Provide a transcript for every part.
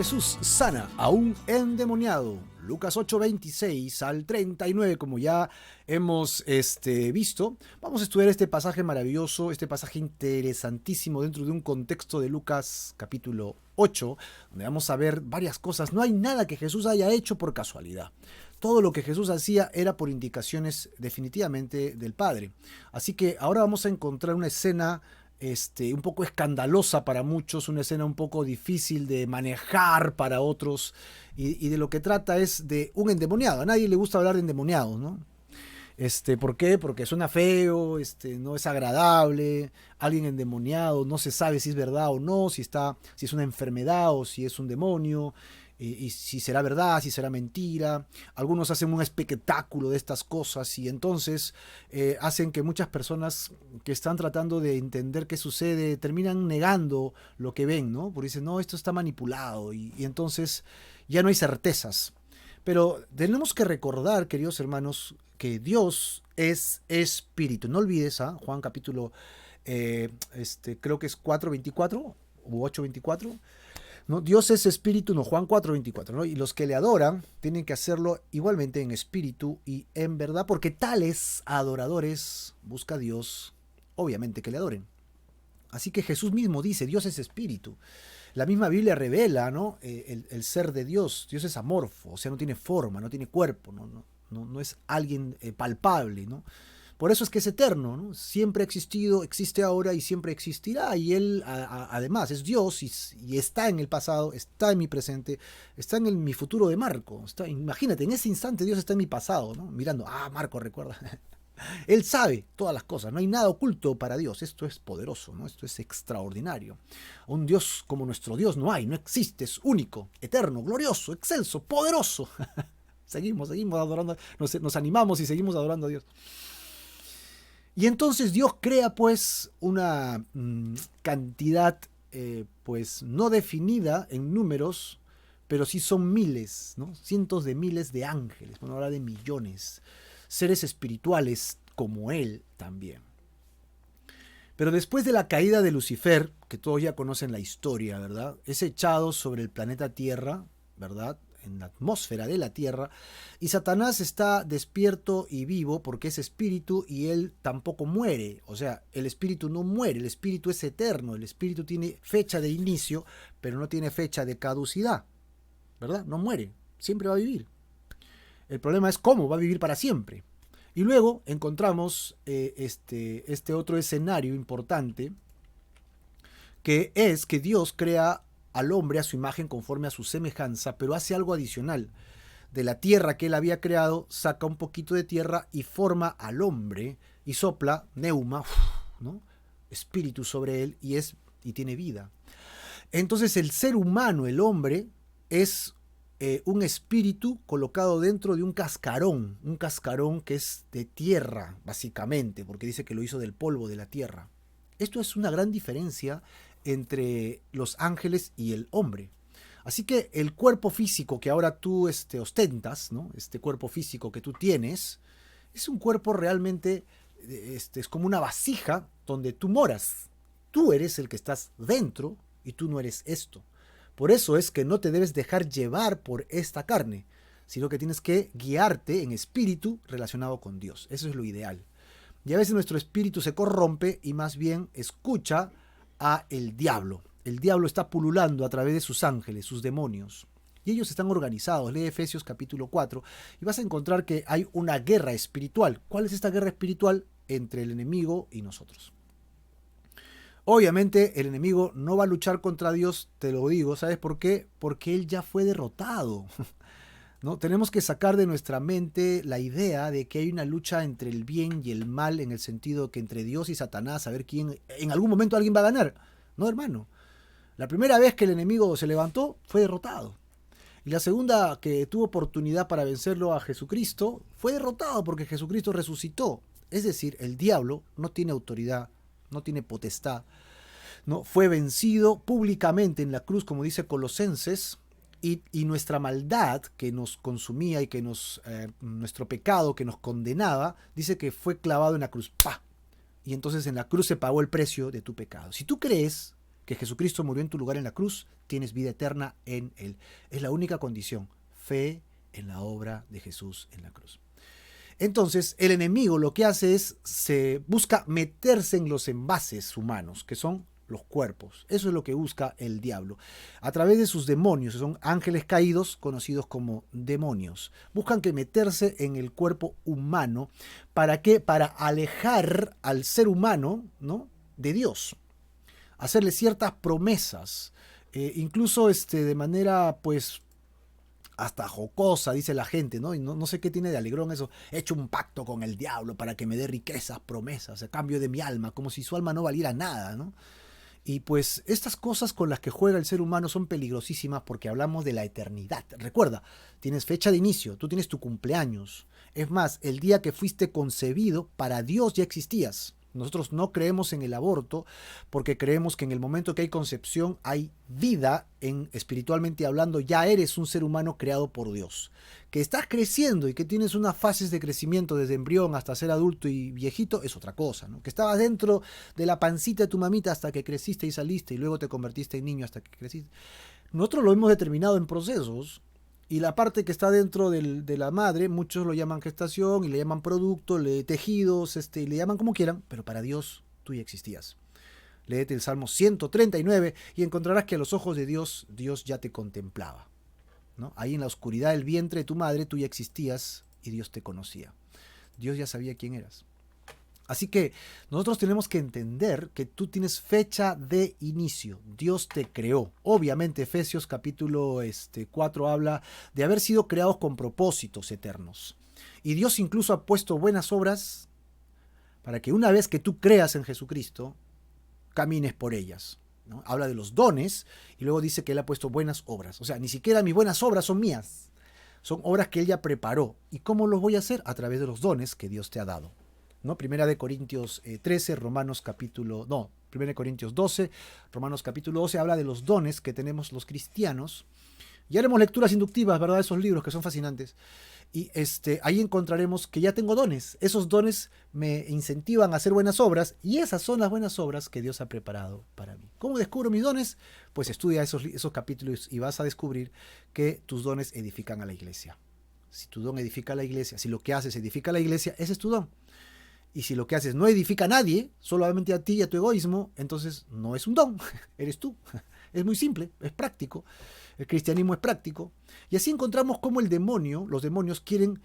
Jesús sana a un endemoniado. Lucas 8:26 al 39, como ya hemos visto. Vamos a estudiar este pasaje maravilloso, este pasaje interesantísimo dentro de un contexto de Lucas capítulo 8, donde vamos a ver varias cosas. No hay nada que Jesús haya hecho por casualidad. Todo lo que Jesús hacía era por indicaciones definitivamente del Padre. Así que ahora vamos a encontrar una escena un poco escandalosa para muchos, una escena un poco difícil de manejar para otros, y de lo que trata es de un endemoniado. A nadie le gusta hablar de endemoniados, ¿no? ¿Por qué? Porque suena feo, no es agradable. Alguien endemoniado, no se sabe si es verdad o no, si es una enfermedad o si es un demonio, y si será verdad, si será mentira. Algunos hacen un espectáculo de estas cosas y entonces hacen que muchas personas que están tratando de entender qué sucede terminan negando lo que ven, ¿no? Porque dicen, no, esto está manipulado, y entonces ya no hay certezas. Pero tenemos que recordar, queridos hermanos, que Dios es espíritu. No olvides, Juan capítulo, creo que es 4:24 u 8:24. ¿No? Dios es espíritu, no, Juan 4:24, ¿no? Y los que le adoran tienen que hacerlo igualmente en espíritu y en verdad, porque tales adoradores busca Dios, obviamente, que le adoren. Así que Jesús mismo dice, Dios es espíritu. La misma Biblia revela, ¿no? El ser de Dios. Dios es amorfo, o sea, no tiene forma, no tiene cuerpo, no es alguien palpable, ¿no? Por eso es que es eterno, ¿no? Siempre ha existido, existe ahora y siempre existirá. Y Él, además, es Dios y está en el pasado, está en mi presente, está en mi futuro de Marco. Imagínate, en ese instante Dios está en mi pasado, ¿no? Mirando, Marco, recuerda. Él sabe todas las cosas, no hay nada oculto para Dios. Esto es poderoso, ¿no? Esto es extraordinario. Un Dios como nuestro Dios no hay, no existe, es único, eterno, glorioso, excelso, poderoso. Seguimos adorando, nos animamos y seguimos adorando a Dios. Y entonces Dios crea pues una cantidad pues no definida en números, pero sí son miles, ¿no? Cientos de miles de ángeles, bueno, ahora de millones, seres espirituales como Él también. Pero después de la caída de Lucifer, que todos ya conocen la historia, ¿verdad? Es echado sobre el planeta Tierra, ¿verdad? En la atmósfera de la Tierra, y Satanás está despierto y vivo porque es espíritu y él tampoco muere. O sea, el espíritu no muere, el espíritu es eterno, el espíritu tiene fecha de inicio, pero no tiene fecha de caducidad, ¿verdad? No muere, siempre va a vivir. El problema es cómo va a vivir para siempre. Y luego encontramos este otro escenario importante, que es que Dios crea al hombre a su imagen conforme a su semejanza, pero hace algo adicional. De la tierra que él había creado, saca un poquito de tierra y forma al hombre y sopla, neuma, ¿no? Espíritu sobre él y tiene vida. Entonces el ser humano, el hombre, es un espíritu colocado dentro de un cascarón que es de tierra, básicamente, porque dice que lo hizo del polvo de la tierra. Esto es una gran diferencia entre los ángeles y el hombre. Así que el cuerpo físico que ahora tú ostentas, ¿no? Este cuerpo físico que tú tienes, es un cuerpo realmente, es como una vasija donde tú moras. Tú eres el que estás dentro y tú no eres esto. Por eso es que no te debes dejar llevar por esta carne, sino que tienes que guiarte en espíritu relacionado con Dios. Eso es lo ideal. Y a veces nuestro espíritu se corrompe y más bien escucha a el diablo. El diablo está pululando a través de sus ángeles, sus demonios. Y ellos están organizados. Lee Efesios capítulo 4 y vas a encontrar que hay una guerra espiritual. ¿Cuál es esta guerra espiritual? Entre el enemigo y nosotros. Obviamente el enemigo no va a luchar contra Dios, te lo digo. ¿Sabes por qué? Porque él ya fue derrotado. ¿No? Tenemos que sacar de nuestra mente la idea de que hay una lucha entre el bien y el mal, en el sentido que entre Dios y Satanás, a ver quién, en algún momento alguien va a ganar. No, hermano. La primera vez que el enemigo se levantó, fue derrotado. Y la segunda que tuvo oportunidad para vencerlo a Jesucristo, fue derrotado porque Jesucristo resucitó. Es decir, el diablo no tiene autoridad, no tiene potestad. ¿No? Fue vencido públicamente en la cruz, como dice Colosenses. Y nuestra maldad que nos consumía y que nuestro pecado que nos condenaba, dice que fue clavado en la cruz. ¡Pah! Y entonces en la cruz se pagó el precio de tu pecado. Si tú crees que Jesucristo murió en tu lugar en la cruz, tienes vida eterna en Él. Es la única condición, fe en la obra de Jesús en la cruz. Entonces, el enemigo lo que hace es, se busca meterse en los envases humanos, que son los cuerpos. Eso es lo que busca el diablo. A través de sus demonios, que son ángeles caídos, conocidos como demonios. Buscan que meterse en el cuerpo humano. ¿Para qué? Para alejar al ser humano, ¿no?, de Dios. Hacerle ciertas promesas. Incluso de manera, pues, hasta jocosa, dice la gente, ¿no? Y no sé qué tiene de alegrón eso. He hecho un pacto con el diablo para que me dé riquezas, promesas, a cambio de mi alma, como si su alma no valiera nada, ¿no? Y pues estas cosas con las que juega el ser humano son peligrosísimas porque hablamos de la eternidad. Recuerda, tienes fecha de inicio, tú tienes tu cumpleaños. Es más, el día que fuiste concebido, para Dios ya existías. Nosotros no creemos en el aborto porque creemos que en el momento que hay concepción hay vida, espiritualmente hablando, ya eres un ser humano creado por Dios. Que estás creciendo y que tienes unas fases de crecimiento desde embrión hasta ser adulto y viejito es otra cosa, ¿no? Que estabas dentro de la pancita de tu mamita hasta que creciste y saliste y luego te convertiste en niño hasta que creciste. Nosotros lo hemos determinado en procesos. Y la parte que está dentro de la madre, muchos lo llaman gestación y le llaman producto, tejidos, le llaman como quieran, pero para Dios tú ya existías. Léete el Salmo 139 y encontrarás que a los ojos de Dios, Dios ya te contemplaba, ¿no? Ahí en la oscuridad del vientre de tu madre tú ya existías y Dios te conocía. Dios ya sabía quién eras. Así que nosotros tenemos que entender que tú tienes fecha de inicio. Dios te creó. Obviamente Efesios capítulo 4 habla de haber sido creados con propósitos eternos. Y Dios incluso ha puesto buenas obras para que una vez que tú creas en Jesucristo, camines por ellas, ¿no? Habla de los dones y luego dice que Él ha puesto buenas obras. O sea, ni siquiera mis buenas obras son mías. Son obras que Él ya preparó. ¿Y cómo los voy a hacer? A través de los dones que Dios te ha dado, ¿no? Primera de Corintios 13, Primera de Corintios 12, Romanos capítulo 12 habla de los dones que tenemos los cristianos. Ya haremos lecturas inductivas, ¿verdad? Esos libros que son fascinantes. Y ahí encontraremos que ya tengo dones. Esos dones me incentivan a hacer buenas obras y esas son las buenas obras que Dios ha preparado para mí. ¿Cómo descubro mis dones? Pues estudia esos capítulos y vas a descubrir que tus dones edifican a la iglesia. Si tu don edifica a la iglesia, si lo que haces edifica a la iglesia, ese es tu don. Y si lo que haces no edifica a nadie, solamente a ti y a tu egoísmo, entonces no es un don, eres tú. Es muy simple, es práctico. El cristianismo es práctico. Y así encontramos cómo los demonios quieren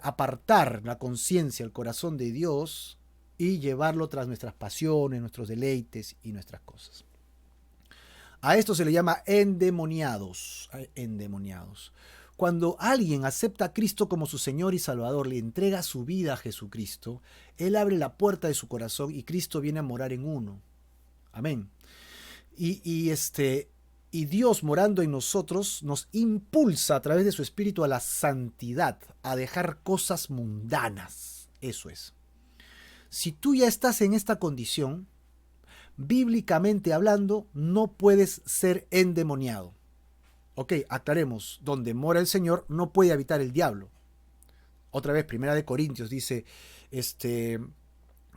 apartar la conciencia, el corazón de Dios y llevarlo tras nuestras pasiones, nuestros deleites y nuestras cosas. A esto se le llama endemoniados. Endemoniados. Cuando alguien acepta a Cristo como su Señor y Salvador, le entrega su vida a Jesucristo, Él abre la puerta de su corazón y Cristo viene a morar en uno. Amén. Y Dios morando en nosotros nos impulsa a través de su Espíritu a la santidad, a dejar cosas mundanas. Eso es. Si tú ya estás en esta condición, bíblicamente hablando, no puedes ser endemoniado. Ok, aclaremos, donde mora el Señor no puede habitar el diablo. Otra vez, Primera de Corintios dice,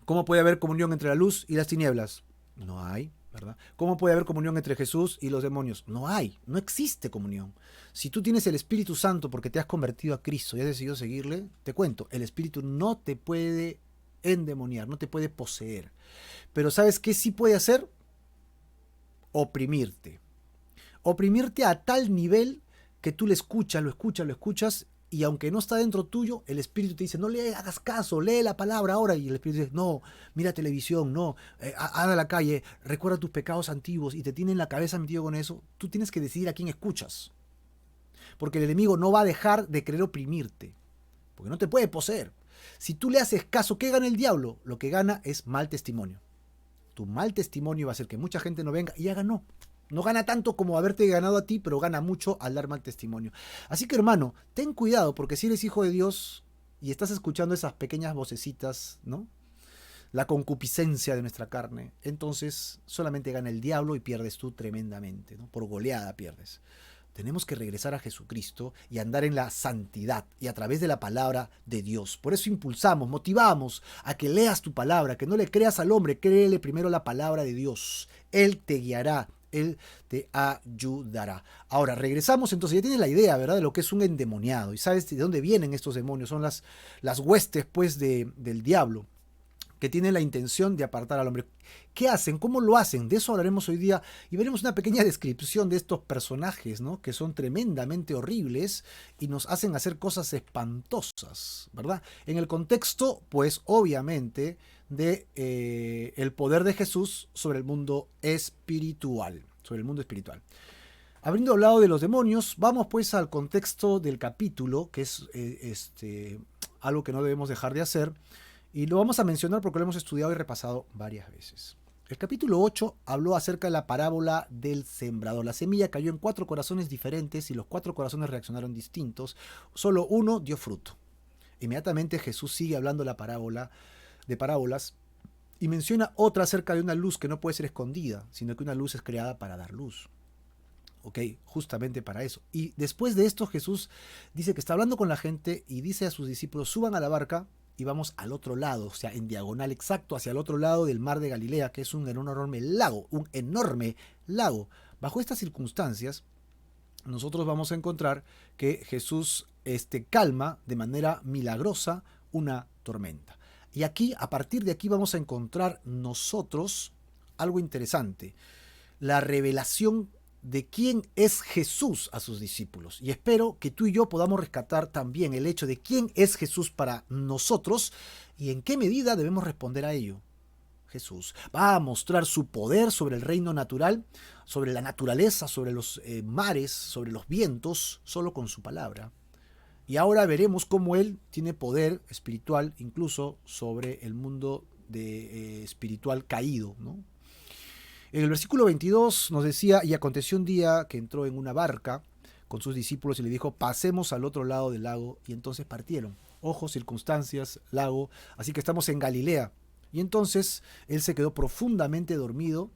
¿cómo puede haber comunión entre la luz y las tinieblas? No hay, ¿verdad? ¿Cómo puede haber comunión entre Jesús y los demonios? No hay, no existe comunión. Si tú tienes el Espíritu Santo porque te has convertido a Cristo y has decidido seguirle, te cuento, el Espíritu no te puede endemoniar, no te puede poseer. Pero ¿sabes qué sí puede hacer? Oprimirte. Oprimirte a tal nivel que tú lo escuchas, y aunque no está dentro tuyo, el Espíritu te dice, no le hagas caso, lee la palabra ahora, y el Espíritu dice, no, mira televisión, no, anda a la calle, recuerda tus pecados antiguos, y te tiene en la cabeza metido con eso. Tú tienes que decidir a quién escuchas, porque el enemigo no va a dejar de querer oprimirte, porque no te puede poseer. Si tú le haces caso, ¿qué gana el diablo? Lo que gana es mal testimonio. Tu mal testimonio va a hacer que mucha gente no venga y ya ganó. No gana tanto como haberte ganado a ti, pero gana mucho al dar mal testimonio. Así que, hermano, ten cuidado, porque si eres hijo de Dios y estás escuchando esas pequeñas vocecitas, ¿no? La concupiscencia de nuestra carne, entonces solamente gana el diablo y pierdes tú tremendamente, ¿no? Por goleada pierdes. Tenemos que regresar a Jesucristo y andar en la santidad y a través de la palabra de Dios. Por eso motivamos a que leas tu palabra, que no le creas al hombre, créele primero la palabra de Dios. Él te guiará, Él te ayudará. Ahora, regresamos, entonces ya tienes la idea, ¿verdad?, de lo que es un endemoniado. Y sabes de dónde vienen estos demonios. Son las huestes, pues, del diablo, que tienen la intención de apartar al hombre. ¿Qué hacen? ¿Cómo lo hacen? De eso hablaremos hoy día y veremos una pequeña descripción de estos personajes, ¿no?, que son tremendamente horribles y nos hacen hacer cosas espantosas, ¿verdad? En el contexto, pues, obviamente, de el poder de Jesús sobre el mundo espiritual, Habiendo hablado de los demonios, vamos pues al contexto del capítulo, que es algo que no debemos dejar de hacer, y lo vamos a mencionar porque lo hemos estudiado y repasado varias veces. El capítulo 8 habló acerca de la parábola del sembrador. La semilla cayó en 4 corazones diferentes y los 4 corazones reaccionaron distintos. Solo uno dio fruto. Inmediatamente Jesús sigue hablando de parábolas y menciona otra acerca de una luz que no puede ser escondida, sino que una luz es creada para dar luz. Ok, justamente para eso. Y después de esto Jesús dice que está hablando con la gente y dice a sus discípulos: suban a la barca y vamos al otro lado, o sea, en diagonal exacto hacia el otro lado del mar de Galilea, que es un enorme lago. Bajo estas circunstancias, nosotros vamos a encontrar que Jesús calma de manera milagrosa una tormenta. Y aquí, a partir de aquí, vamos a encontrar nosotros algo interesante: la revelación de quién es Jesús a sus discípulos. Y espero que tú y yo podamos rescatar también el hecho de quién es Jesús para nosotros y en qué medida debemos responder a ello. Jesús va a mostrar su poder sobre el reino natural, sobre la naturaleza, sobre los mares, sobre los vientos, solo con su palabra. Y ahora veremos cómo Él tiene poder espiritual incluso sobre el mundo espiritual caído, ¿no? En el versículo 22 nos decía: y aconteció un día que entró en una barca con sus discípulos y le dijo: pasemos al otro lado del lago. Y entonces partieron. Ojo, circunstancias, lago. Así que estamos en Galilea. Y entonces él se quedó profundamente dormido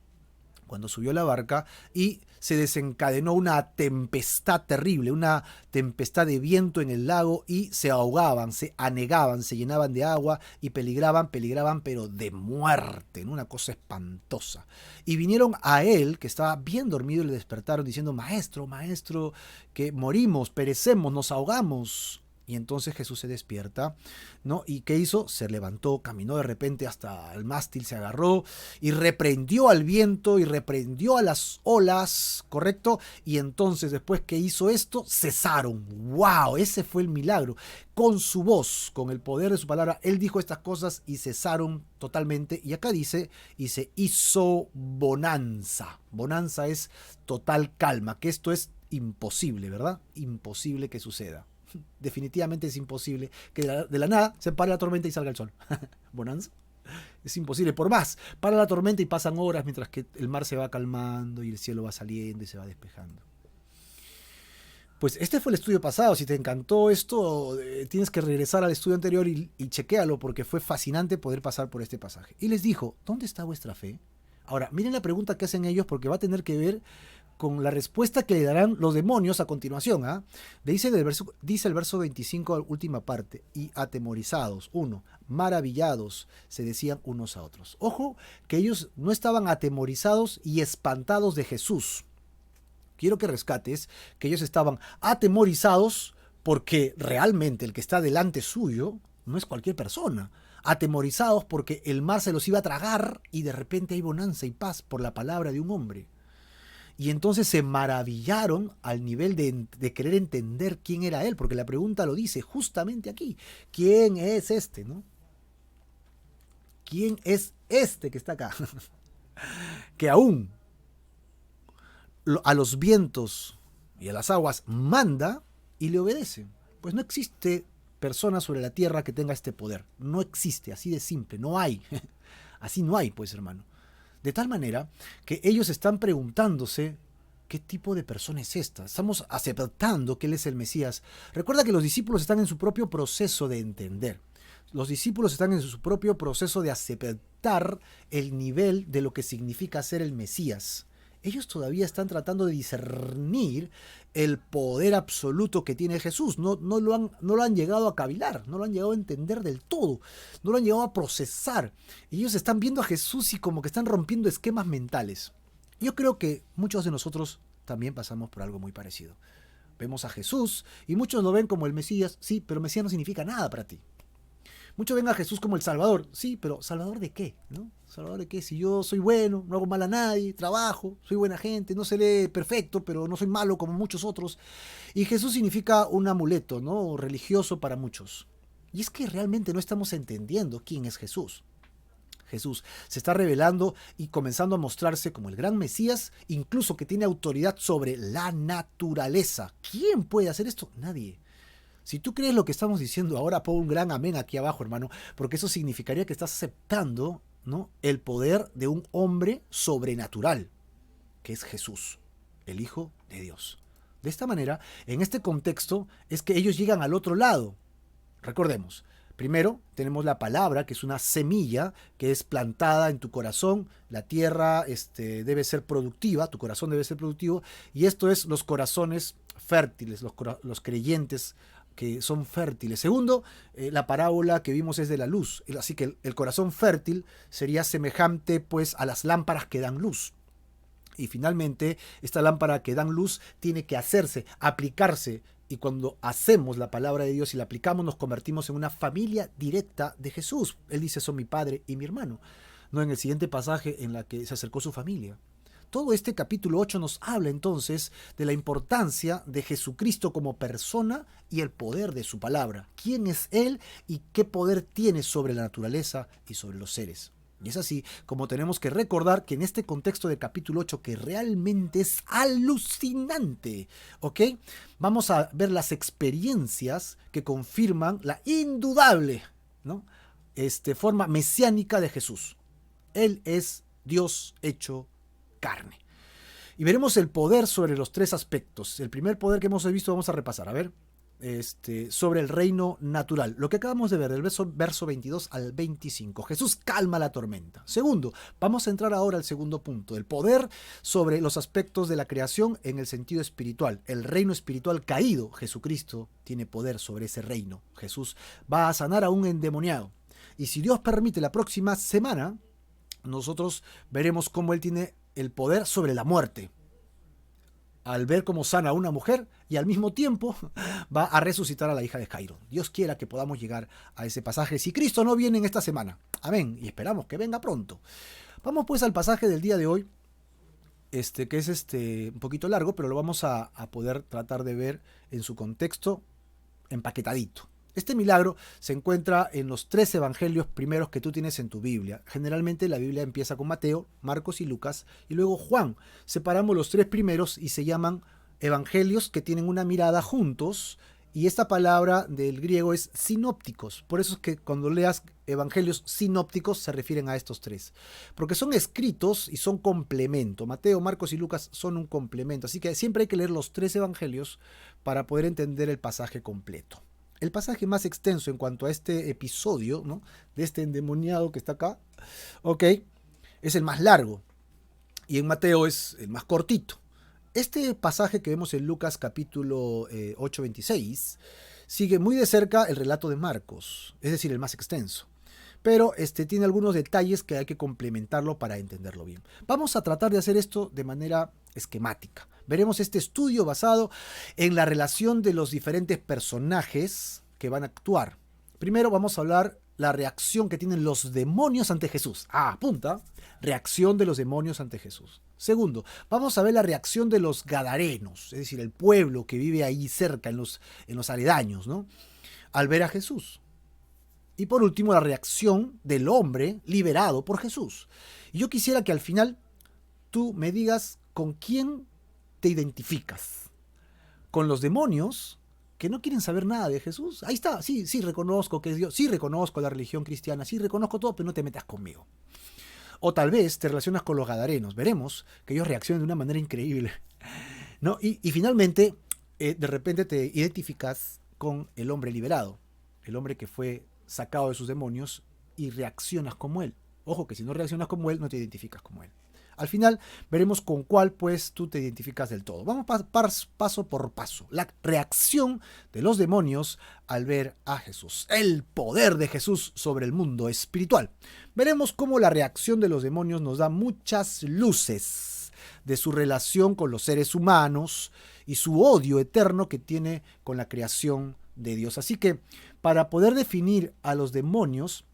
cuando subió a la barca y se desencadenó una tempestad terrible, una tempestad de viento en el lago, y se ahogaban, se anegaban, se llenaban de agua y peligraban, pero de muerte, ¿no? Una cosa espantosa. Y vinieron a él, que estaba bien dormido, y le despertaron diciendo: maestro, que morimos, perecemos, nos ahogamos. Y entonces Jesús se despierta, ¿no? ¿Y qué hizo? Se levantó, caminó de repente hasta el mástil, se agarró y reprendió al viento y reprendió a las olas, ¿correcto? Y entonces, después que hizo esto, cesaron. ¡Wow! Ese fue el milagro. Con su voz, con el poder de su palabra, él dijo estas cosas y cesaron totalmente. Y acá dice, hizo bonanza. Bonanza es total calma, que esto es imposible, ¿verdad? Imposible que suceda. Definitivamente es imposible que de la nada se pare la tormenta y salga el sol. Bonanza. Es imposible. Por más, para la tormenta y pasan horas mientras que el mar se va calmando y el cielo va saliendo y se va despejando. Pues este fue el estudio pasado. Si te encantó esto, tienes que regresar al estudio anterior y chequéalo, porque fue fascinante poder pasar por este pasaje. Y les dijo: ¿dónde está vuestra fe? Ahora, miren la pregunta que hacen ellos, porque va a tener que ver con la respuesta que le darán los demonios a continuación. Dice el verso 25, última parte: y atemorizados, maravillados, se decían unos a otros. Ojo, que ellos no estaban atemorizados y espantados de Jesús. Quiero que rescates que ellos estaban atemorizados porque realmente el que está delante suyo no es cualquier persona. Atemorizados porque el mar se los iba a tragar y de repente hay bonanza y paz por la palabra de un hombre. Y entonces se maravillaron al nivel de querer entender quién era él, porque la pregunta lo dice justamente aquí: ¿quién es este, no? ¿Quién es este que está acá? Que aún a los vientos y a las aguas manda y le obedece. Pues no existe persona sobre la tierra que tenga este poder. No existe, así de simple, no hay. Así no hay, pues, hermano. De tal manera que ellos están preguntándose: ¿qué tipo de persona es esta? Estamos aceptando que Él es el Mesías. Recuerda que los discípulos están en su propio proceso de entender. Los discípulos están en su propio proceso de aceptar el nivel de lo que significa ser el Mesías. Ellos todavía están tratando de discernir el poder absoluto que tiene Jesús. No lo han llegado a cavilar, no lo han llegado a entender del todo, no lo han llegado a procesar. Ellos están viendo a Jesús y como que están rompiendo esquemas mentales. Yo creo que muchos de nosotros también pasamos por algo muy parecido. Vemos a Jesús y muchos lo ven como el Mesías, sí, pero Mesías no significa nada para ti. Muchos ven a Jesús como el Salvador, sí, pero ¿Salvador de qué? ¿No? ¿Salvador de qué? Si yo soy bueno, no hago mal a nadie, trabajo, soy buena gente, no seré perfecto, pero no soy malo como muchos otros. Y Jesús significa un amuleto, ¿no? Religioso para muchos. Y es que realmente no estamos entendiendo quién es Jesús. Jesús se está revelando y comenzando a mostrarse como el gran Mesías, incluso que tiene autoridad sobre la naturaleza. ¿Quién puede hacer esto? Nadie. Si tú crees lo que estamos diciendo ahora, pon un gran amén aquí abajo, hermano, porque eso significaría que estás aceptando, ¿no?, el poder de un hombre sobrenatural, que es Jesús, el Hijo de Dios. De esta manera, en este contexto, es que ellos llegan al otro lado. Recordemos, primero tenemos la palabra, que es una semilla que es plantada en tu corazón. La tierra debe ser productiva, tu corazón debe ser productivo, y esto es los corazones fértiles, los creyentes que son fértiles. Segundo, la parábola que vimos es de la luz, así que el corazón fértil sería semejante pues a las lámparas que dan luz. Y finalmente, esta lámpara que dan luz tiene que hacerse, aplicarse, y cuando hacemos la palabra de Dios y la aplicamos, nos convertimos en una familia directa de Jesús. Él dice, son mi padre y mi hermano, no en el siguiente pasaje en la que se acercó su familia. Todo este capítulo 8 nos habla entonces de la importancia de Jesucristo como persona y el poder de su palabra. ¿Quién es Él y qué poder tiene sobre la naturaleza y sobre los seres? Y es así como tenemos que recordar que en este contexto del capítulo 8, que realmente es alucinante, ¿ok? Vamos a ver las experiencias que confirman la indudable, ¿no?, forma mesiánica de Jesús. Él es Dios hecho carne. Y veremos el poder sobre los tres aspectos. El primer poder que hemos visto, vamos a repasar, a ver, sobre el reino natural. Lo que acabamos de ver, del verso 22 al 25. Jesús calma la tormenta. Segundo, vamos a entrar ahora al segundo punto, el poder sobre los aspectos de la creación en el sentido espiritual. El reino espiritual caído, Jesucristo tiene poder sobre ese reino. Jesús va a sanar a un endemoniado. Y si Dios permite, la próxima semana nosotros veremos cómo Él tiene el poder sobre la muerte, al ver cómo sana a una mujer y al mismo tiempo va a resucitar a la hija de Jairo. Dios quiera que podamos llegar a ese pasaje si Cristo no viene en esta semana. Amén. Y esperamos que venga pronto. Vamos pues al pasaje del día de hoy, que es un poquito largo, pero lo vamos a poder tratar de ver en su contexto empaquetadito. Este milagro se encuentra en los 3 evangelios primeros que tú tienes en tu Biblia. Generalmente la Biblia empieza con Mateo, Marcos y Lucas, y luego Juan. Separamos los 3 primeros y se llaman evangelios que tienen una mirada juntos, y esta palabra del griego es sinópticos. Por eso es que cuando leas evangelios sinópticos se refieren a estos 3, porque son escritos y son complemento. Mateo, Marcos y Lucas son un complemento, así que siempre hay que leer los 3 evangelios para poder entender el pasaje completo. El pasaje más extenso en cuanto a este episodio, ¿no?, de este endemoniado que está acá, ¿ok?, es el más largo, y en Mateo es el más cortito. Este pasaje que vemos en Lucas capítulo 8, 26, sigue muy de cerca el relato de Marcos, es decir, el más extenso. Pero tiene algunos detalles que hay que complementarlo para entenderlo bien. Vamos a tratar de hacer esto de manera esquemática. Veremos este estudio basado en la relación de los diferentes personajes que van a actuar. Primero vamos a hablar la reacción que tienen los demonios ante Jesús. Apunta, reacción de los demonios ante Jesús. Segundo, vamos a ver la reacción de los gadarenos, es decir, el pueblo que vive ahí cerca, en los aledaños, ¿no?, al ver a Jesús. Y por último, la reacción del hombre liberado por Jesús. Y yo quisiera que al final tú me digas con quién te identificas. ¿Con los demonios que no quieren saber nada de Jesús? Ahí está, sí, reconozco que es Dios, sí reconozco la religión cristiana, sí reconozco todo, pero no te metas conmigo. O tal vez te relacionas con los gadarenos. Veremos que ellos reaccionan de una manera increíble, ¿no? Y finalmente, de repente te identificas con el hombre liberado, el hombre que fue sacado de sus demonios, y reaccionas como él. Ojo que si no reaccionas como él, no te identificas como él. Al final veremos con cuál pues tú te identificas del todo. Vamos paso por paso. La reacción de los demonios al ver a Jesús. El poder de Jesús sobre el mundo espiritual. Veremos cómo la reacción de los demonios nos da muchas luces de su relación con los seres humanos y su odio eterno que tiene con la creación de Dios. Así que para poder definir a los demonios,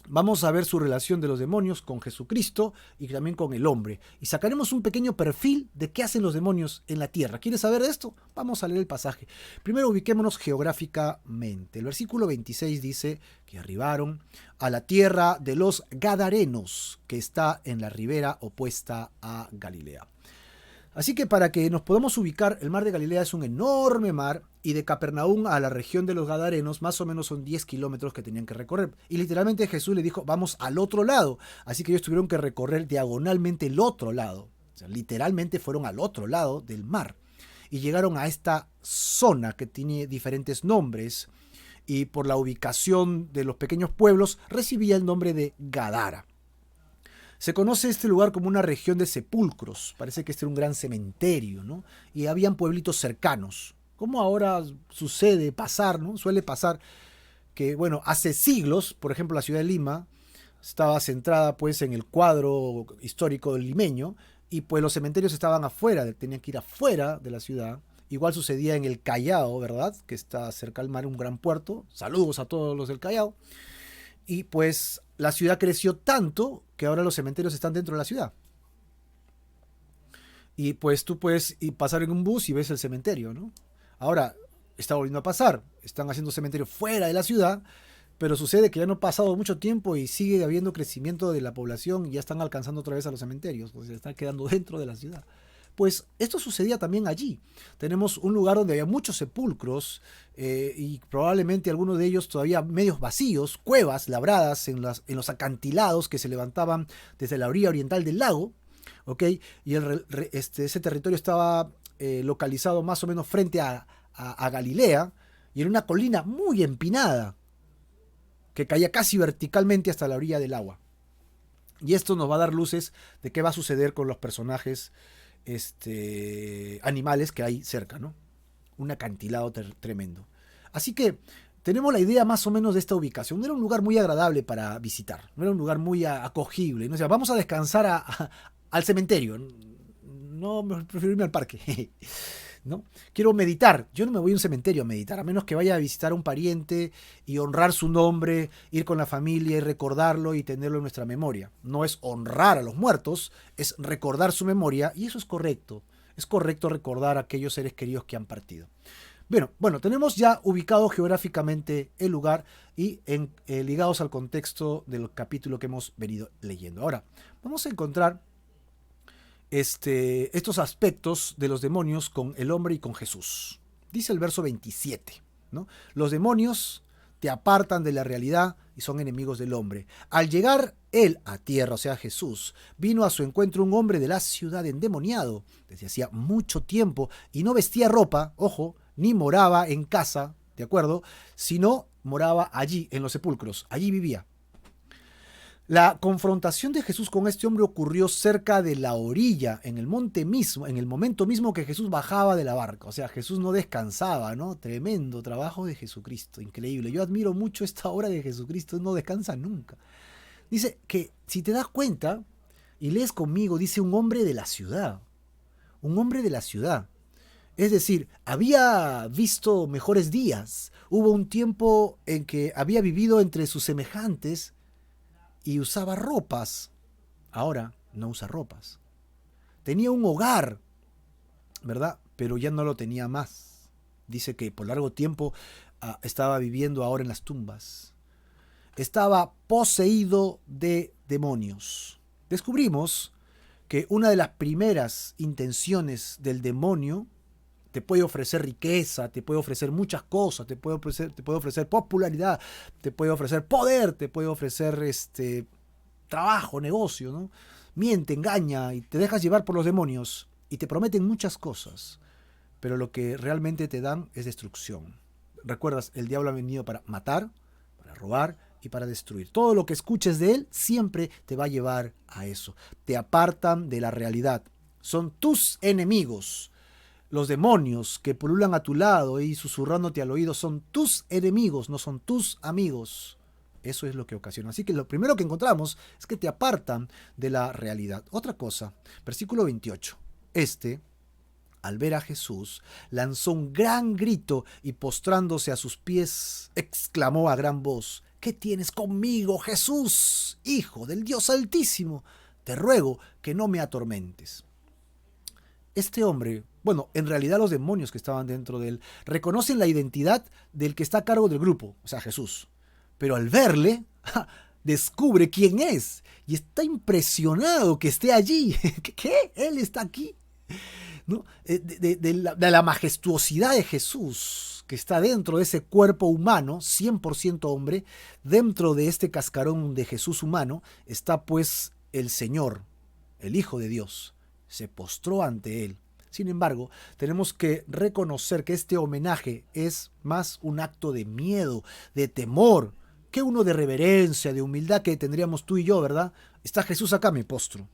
vamos a ver su relación de los demonios con Jesucristo y también con el hombre. Y sacaremos un pequeño perfil de qué hacen los demonios en la tierra. ¿Quieres saber de esto? Vamos a leer el pasaje. Primero ubiquémonos geográficamente. El versículo 26 dice que arribaron a la tierra de los Gadarenos, que está en la ribera opuesta a Galilea. Así que para que nos podamos ubicar, el mar de Galilea es un enorme mar y de Capernaum a la región de los Gadarenos más o menos son 10 kilómetros que tenían que recorrer. Y literalmente Jesús le dijo, vamos al otro lado. Así que ellos tuvieron que recorrer diagonalmente el otro lado. O sea, literalmente fueron al otro lado del mar. Y llegaron a esta zona que tiene diferentes nombres y por la ubicación de los pequeños pueblos recibía el nombre de Gadara. Se conoce este lugar como una región de sepulcros. Parece que este era un gran cementerio, ¿no? Y habían pueblitos cercanos. Como ahora suele pasar que, bueno, hace siglos, por ejemplo, la ciudad de Lima estaba centrada pues en el cuadro histórico del limeño y pues los cementerios estaban afuera, tenían que ir afuera de la ciudad. Igual sucedía en el Callao, ¿verdad? Que está cerca al mar, un gran puerto. Saludos a todos los del Callao. Y pues la ciudad creció tanto que ahora los cementerios están dentro de la ciudad. Y pues tú puedes pasar en un bus y ves el cementerio, ¿no? Ahora está volviendo a pasar. Están haciendo cementerios fuera de la ciudad, pero sucede que ya no ha pasado mucho tiempo y sigue habiendo crecimiento de la población y ya están alcanzando otra vez a los cementerios. O sea, están quedando dentro de la ciudad. Pues esto sucedía también allí. Tenemos un lugar donde había muchos sepulcros y probablemente algunos de ellos todavía medios vacíos, cuevas labradas en los acantilados que se levantaban desde la orilla oriental del lago, ¿ok? Y ese territorio estaba localizado más o menos frente a Galilea y en una colina muy empinada que caía casi verticalmente hasta la orilla del agua. Y esto nos va a dar luces de qué va a suceder con los personajes animales que hay cerca, ¿no? Un acantilado tremendo. Así que tenemos la idea más o menos de esta ubicación. No era un lugar muy agradable para visitar, no era un lugar muy acogible, ¿no? O sea, vamos a descansar al cementerio, no, prefiero irme al parque, ¿no? Quiero meditar, yo no me voy a un cementerio a meditar, a menos que vaya a visitar a un pariente y honrar su nombre, ir con la familia y recordarlo y tenerlo en nuestra memoria. No es honrar a los muertos, es recordar su memoria y eso es correcto recordar a aquellos seres queridos que han partido. Bueno, tenemos ya ubicado geográficamente el lugar y ligados al contexto del capítulo que hemos venido leyendo. Ahora, vamos a encontrar estos aspectos de los demonios con el hombre y con Jesús. Dice el verso 27, ¿no? Los demonios te apartan de la realidad y son enemigos del hombre. Al llegar él a tierra, o sea Jesús, vino a su encuentro un hombre de la ciudad endemoniado desde hacía mucho tiempo y no vestía ropa, ojo, ni moraba en casa, ¿de acuerdo? Sino moraba allí, en los sepulcros, allí vivía. La confrontación de Jesús con este hombre ocurrió cerca de la orilla, en el monte mismo, en el momento mismo que Jesús bajaba de la barca. O sea, Jesús no descansaba, ¿no? Tremendo trabajo de Jesucristo, increíble. Yo admiro mucho esta obra de Jesucristo, no descansa nunca. Dice que, si te das cuenta, y lees conmigo, dice un hombre de la ciudad. Un hombre de la ciudad. Es decir, había visto mejores días. Hubo un tiempo en que había vivido entre sus semejantes y usaba ropas. Ahora no usa ropas. Tenía un hogar, ¿verdad? Pero ya no lo tenía más. Dice que por largo tiempo estaba viviendo ahora en las tumbas. Estaba poseído de demonios. Descubrimos que una de las primeras intenciones del demonio te puede ofrecer riqueza, te puede ofrecer muchas cosas, te puede ofrecer popularidad, te puede ofrecer poder, te puede ofrecer trabajo, negocio, ¿no? Miente, engaña y te dejas llevar por los demonios y te prometen muchas cosas, pero lo que realmente te dan es destrucción. Recuerdas, el diablo ha venido para matar, para robar y para destruir. Todo lo que escuches de él siempre te va a llevar a eso. Te apartan de la realidad. Son tus enemigos. Los demonios que pululan a tu lado y susurrándote al oído son tus enemigos, no son tus amigos. Eso es lo que ocasiona. Así que lo primero que encontramos es que te apartan de la realidad. Otra cosa, versículo 28. Al ver a Jesús, lanzó un gran grito y postrándose a sus pies, exclamó a gran voz: ¿Qué tienes conmigo, Jesús, Hijo del Dios Altísimo? Te ruego que no me atormentes. Este hombre, bueno, en realidad los demonios que estaban dentro de él, reconocen la identidad del que está a cargo del grupo, o sea, Jesús. Pero al verle, descubre quién es y está impresionado que esté allí. ¿Qué? ¿Él está aquí? ¿No? De la majestuosidad de Jesús, que está dentro de ese cuerpo humano, 100% hombre, dentro de este cascarón de Jesús humano, está pues el Señor, el Hijo de Dios. Se postró ante él. Sin embargo, tenemos que reconocer que este homenaje es más un acto de miedo, de temor, que uno de reverencia, de humildad que tendríamos tú y yo, ¿verdad? Está Jesús acá, me postro.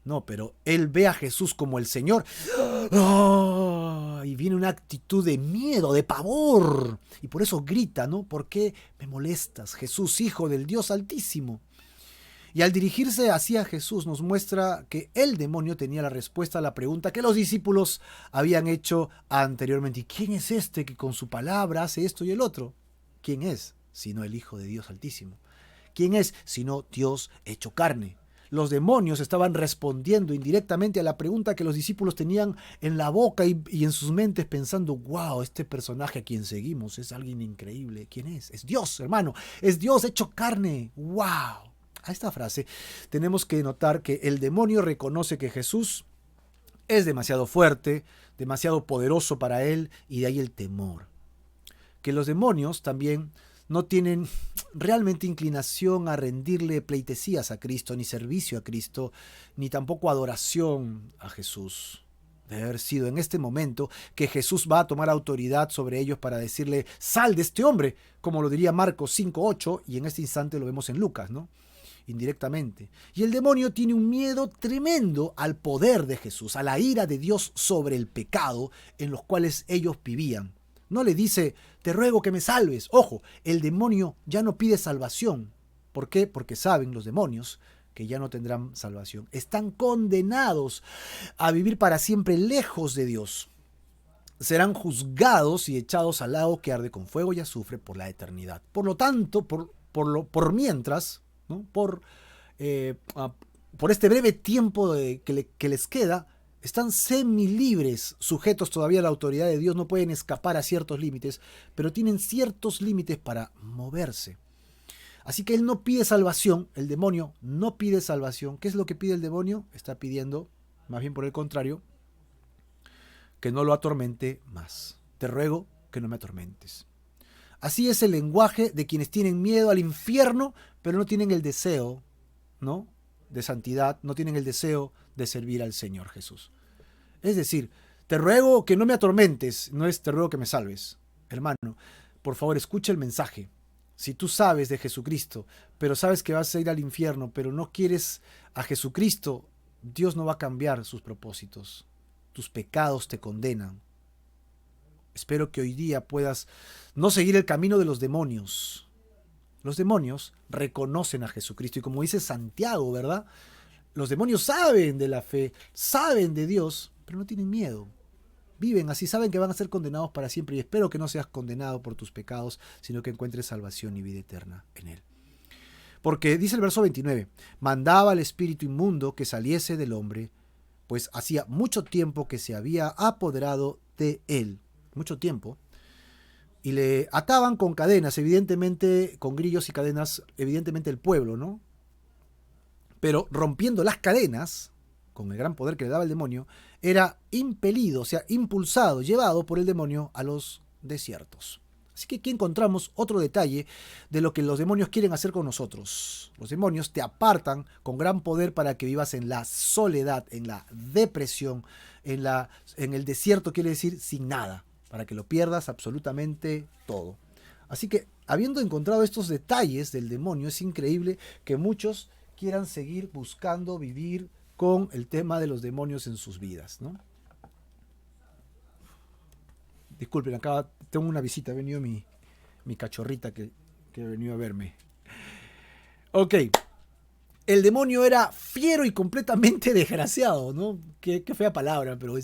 No, pero él ve a Jesús como el Señor. ¡Oh! Y viene una actitud de miedo, de pavor. Y por eso grita, ¿no? ¿Por qué me molestas, Jesús, Hijo del Dios Altísimo? Y al dirigirse hacia Jesús nos muestra que el demonio tenía la respuesta a la pregunta que los discípulos habían hecho anteriormente. ¿Y quién es este que con su palabra hace esto y el otro? ¿Quién es sino el Hijo de Dios Altísimo? ¿Quién es sino Dios hecho carne? Los demonios estaban respondiendo indirectamente a la pregunta que los discípulos tenían en la boca y en sus mentes pensando: wow, este personaje a quien seguimos es alguien increíble. ¿Quién es? Es Dios, hermano. Es Dios hecho carne. ¡Wow! A esta frase tenemos que notar que el demonio reconoce que Jesús es demasiado fuerte, demasiado poderoso para él, y de ahí el temor. Que los demonios también no tienen realmente inclinación a rendirle pleitesías a Cristo, ni servicio a Cristo, ni tampoco adoración a Jesús. Debe haber sido en este momento que Jesús va a tomar autoridad sobre ellos para decirle: sal de este hombre, como lo diría Marcos 5:8, y en este instante lo vemos en Lucas, ¿no? Indirectamente. Y el demonio tiene un miedo tremendo al poder de Jesús, a la ira de Dios sobre el pecado en los cuales ellos vivían. No le dice: te ruego que me salves. Ojo, el demonio ya no pide salvación. ¿Por qué? Porque saben los demonios que ya no tendrán salvación. Están condenados a vivir para siempre lejos de Dios. Serán juzgados y echados al lago que arde con fuego y azufre por la eternidad. Por lo tanto, por mientras, ¿no? por este breve tiempo que les queda, están semilibres, sujetos todavía a la autoridad de Dios, no pueden escapar a ciertos límites, pero tienen ciertos límites para moverse. Así que él no pide salvación, el demonio no pide salvación. ¿Qué es lo que pide el demonio? Está pidiendo, más bien por el contrario, que no lo atormente más. Te ruego que no me atormentes. Así es el lenguaje de quienes tienen miedo al infierno, pero no tienen el deseo, ¿no?, de santidad, no tienen el deseo de servir al Señor Jesús. Es decir, te ruego que no me atormentes, no es te ruego que me salves. Hermano, por favor, escucha el mensaje. Si tú sabes de Jesucristo, pero sabes que vas a ir al infierno, pero no quieres a Jesucristo, Dios no va a cambiar sus propósitos. Tus pecados te condenan. Espero que hoy día puedas no seguir el camino de los demonios. Los demonios reconocen a Jesucristo y, como dice Santiago, ¿verdad? Los demonios saben de la fe, saben de Dios, pero no tienen miedo. Viven así, saben que van a ser condenados para siempre, y espero que no seas condenado por tus pecados, sino que encuentres salvación y vida eterna en Él. Porque dice el verso 29, mandaba al espíritu inmundo que saliese del hombre, pues hacía mucho tiempo que se había apoderado de él. Mucho tiempo. Y le ataban con cadenas, evidentemente, con grillos y cadenas, evidentemente el pueblo, ¿no? Pero rompiendo las cadenas, con el gran poder que le daba el demonio, era impelido, o sea, impulsado, llevado por el demonio a los desiertos. Así que aquí encontramos otro detalle de lo que los demonios quieren hacer con nosotros. Los demonios te apartan con gran poder para que vivas en la soledad, en la depresión, en el desierto, quiere decir sin nada, para que lo pierdas absolutamente todo. Así que, habiendo encontrado estos detalles del demonio, es increíble que muchos quieran seguir buscando vivir con el tema de los demonios en sus vidas, ¿no? Disculpen, acá tengo una visita, ha venido mi cachorrita que ha venido a verme. Ok. El demonio era fiero y completamente desgraciado, ¿no? Qué fea palabra, pero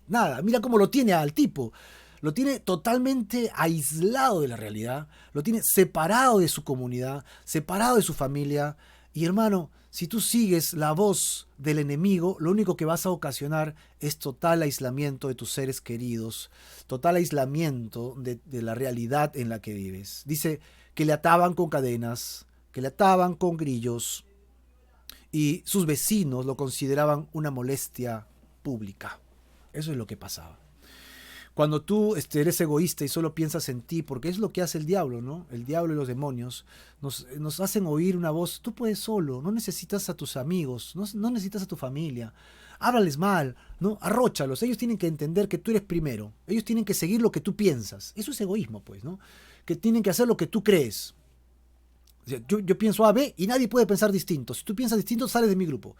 nada, mira cómo lo tiene al tipo. Lo tiene totalmente aislado de la realidad, lo tiene separado de su comunidad, separado de su familia. Y hermano, si tú sigues la voz del enemigo, lo único que vas a ocasionar es total aislamiento de tus seres queridos, total aislamiento de la realidad en la que vives. Dice que le ataban con cadenas, que le ataban con grillos, y sus vecinos lo consideraban una molestia pública. Eso es lo que pasaba. Cuando tú eres egoísta y solo piensas en ti, porque es lo que hace el diablo, ¿no? El diablo y los demonios nos hacen oír una voz: tú puedes solo, no necesitas a tus amigos, no necesitas a tu familia, háblales mal, ¿no? Arróchalos, ellos tienen que entender que tú eres primero, ellos tienen que seguir lo que tú piensas. Eso es egoísmo, pues, ¿no? Que tienen que hacer lo que tú crees. O sea, yo pienso A, B y nadie puede pensar distinto. Si tú piensas distinto, sales de mi grupo.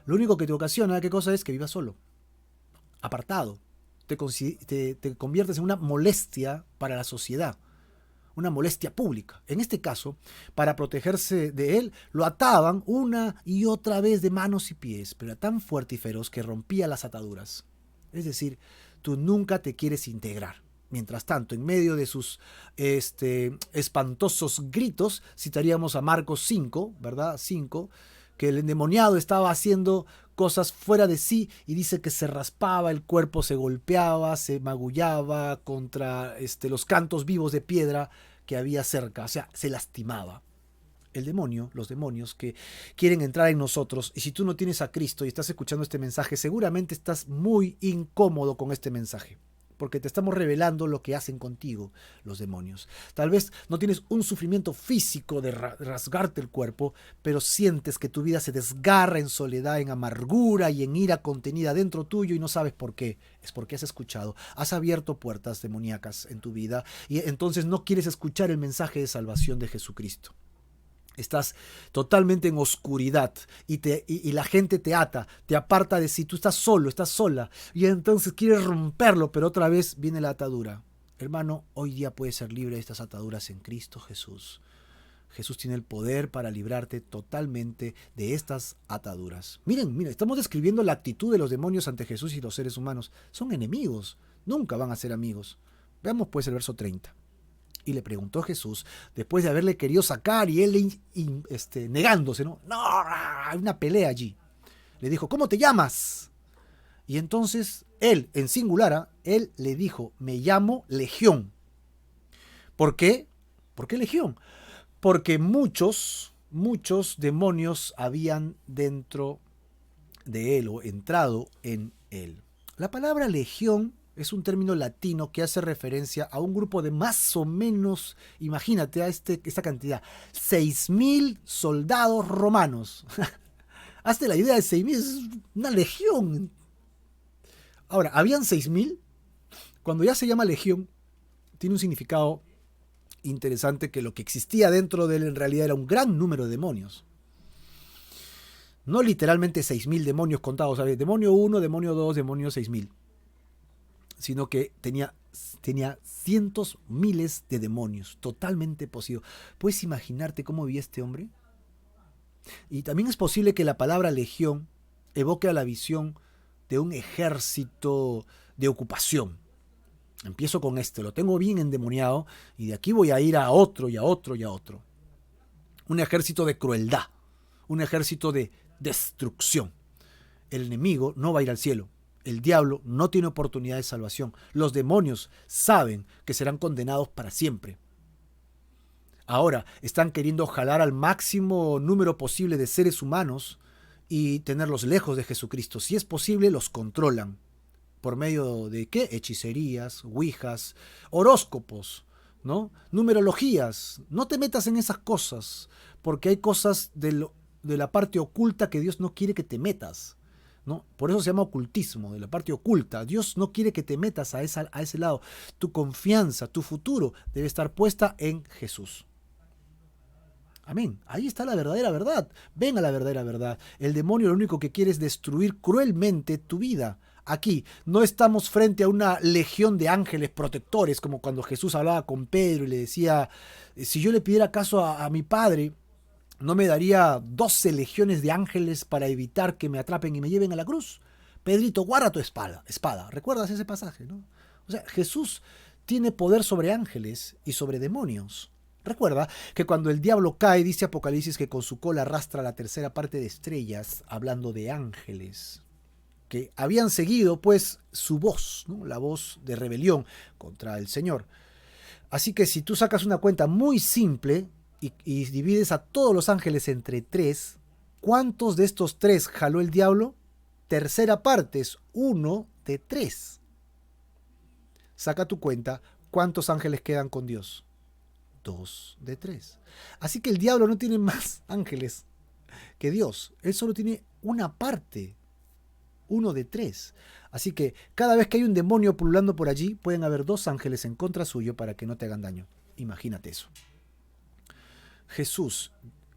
Lo único que te ocasiona, ¿qué cosa es? Que vivas solo, apartado. Te conviertes en una molestia para la sociedad, una molestia pública. En este caso, para protegerse de él, lo ataban una y otra vez de manos y pies, pero era tan fuerte y feroz que rompía las ataduras. Es decir, tú nunca te quieres integrar. Mientras tanto, en medio de sus espantosos gritos, citaríamos a Marcos 5, ¿verdad? 5, que el endemoniado estaba haciendo cosas fuera de sí, y dice que se raspaba el cuerpo, se golpeaba, se magullaba contra los cantos vivos de piedra que había cerca, o sea, se lastimaba. El demonio, los demonios que quieren entrar en nosotros, y si tú no tienes a Cristo y estás escuchando este mensaje, seguramente estás muy incómodo con este mensaje, porque te estamos revelando lo que hacen contigo los demonios. Tal vez no tienes un sufrimiento físico de rasgarte el cuerpo, pero sientes que tu vida se desgarra en soledad, en amargura y en ira contenida dentro tuyo, y no sabes por qué. Es porque has escuchado, has abierto puertas demoníacas en tu vida, y entonces no quieres escuchar el mensaje de salvación de Jesucristo. Estás totalmente en oscuridad y la gente te ata, te aparta de sí, tú estás solo, estás sola, y entonces quieres romperlo, pero otra vez viene la atadura. Hermano, hoy día puedes ser libre de estas ataduras en Cristo Jesús. Jesús tiene el poder para librarte totalmente de estas ataduras. Miren, estamos describiendo la actitud de los demonios ante Jesús y los seres humanos. Son enemigos, nunca van a ser amigos. Veamos pues el verso 30. Y le preguntó Jesús, después de haberle querido sacar y él negándose, ¿no? No, hay una pelea allí. Le dijo: ¿cómo te llamas? Y entonces él, en singular, él le dijo: me llamo Legión. ¿Por qué? ¿Por qué Legión? Porque muchos demonios habían dentro de él o entrado en él. La palabra legión es un término latino que hace referencia a un grupo de más o menos, imagínate a esta cantidad, 6.000 soldados romanos. Hazte la idea de 6.000, es una legión. Ahora, ¿habían 6.000? Cuando ya se llama legión, tiene un significado interesante, que lo que existía dentro de él en realidad era un gran número de demonios. No literalmente 6.000 demonios contados, ¿sabes? Demonio 1, demonio 2, demonio 6.000. Sino que tenía cientos, miles de demonios, totalmente poseído. ¿Puedes imaginarte cómo vivía este hombre? Y también es posible que la palabra legión evoque a la visión de un ejército de ocupación. Empiezo con lo tengo bien endemoniado, y de aquí voy a ir a otro y a otro y a otro. Un ejército de crueldad, un ejército de destrucción. El enemigo no va a ir al cielo. El diablo no tiene oportunidad de salvación. Los demonios saben que serán condenados para siempre. Ahora están queriendo jalar al máximo número posible de seres humanos y tenerlos lejos de Jesucristo. Si es posible, los controlan. ¿Por medio de qué? Hechicerías, ouijas, horóscopos, ¿no? Numerologías. No te metas en esas cosas, porque hay cosas de la parte oculta que Dios no quiere que te metas, ¿no? Por eso se llama ocultismo, de la parte oculta. Dios no quiere que te metas a ese lado. Tu confianza, tu futuro debe estar puesta en Jesús. Amén. Ahí está la verdadera verdad. Ven a la verdadera verdad. El demonio lo único que quiere es destruir cruelmente tu vida. Aquí no estamos frente a una legión de ángeles protectores, como cuando Jesús hablaba con Pedro y le decía: si yo le pidiera caso a mi Padre, ¿No me daría 12 legiones de ángeles para evitar que me atrapen y me lleven a la cruz? Pedrito, guarda tu espada. ¿Recuerdas ese pasaje, no? O sea, Jesús tiene poder sobre ángeles y sobre demonios. Recuerda que cuando el diablo cae, dice Apocalipsis que con su cola arrastra la tercera parte de estrellas, hablando de ángeles, que habían seguido pues su voz, ¿no? La voz de rebelión contra el Señor. Así que si tú sacas una cuenta muy simple y divides a todos los ángeles entre 3, ¿cuántos de estos 3 jaló el diablo? Tercera parte es 1 de 3. Saca tu cuenta, ¿cuántos ángeles quedan con Dios? 2 de 3. Así que el diablo no tiene más ángeles que Dios. Él solo tiene una parte, 1 de 3. Así que cada vez que hay un demonio pululando por allí, pueden haber 2 ángeles en contra suyo para que no te hagan daño. Imagínate eso. Jesús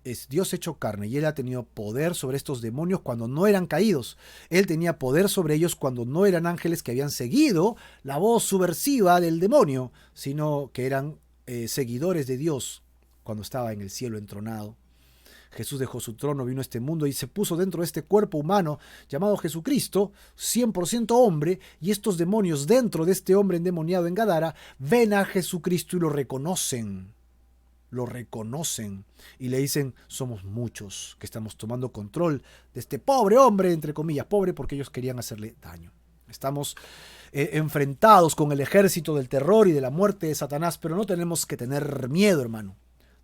es Dios hecho carne y Él ha tenido poder sobre estos demonios cuando no eran caídos. Él tenía poder sobre ellos cuando no eran ángeles que habían seguido la voz subversiva del demonio, sino que eran seguidores de Dios cuando estaba en el cielo entronado. Jesús dejó su trono, vino a este mundo y se puso dentro de este cuerpo humano llamado Jesucristo, 100% hombre, y estos demonios dentro de este hombre endemoniado en Gadara ven a Jesucristo y lo reconocen y le dicen: somos muchos que estamos tomando control de este pobre hombre, entre comillas, pobre porque ellos querían hacerle daño. Estamos enfrentados con el ejército del terror y de la muerte de Satanás, pero no tenemos que tener miedo, hermano.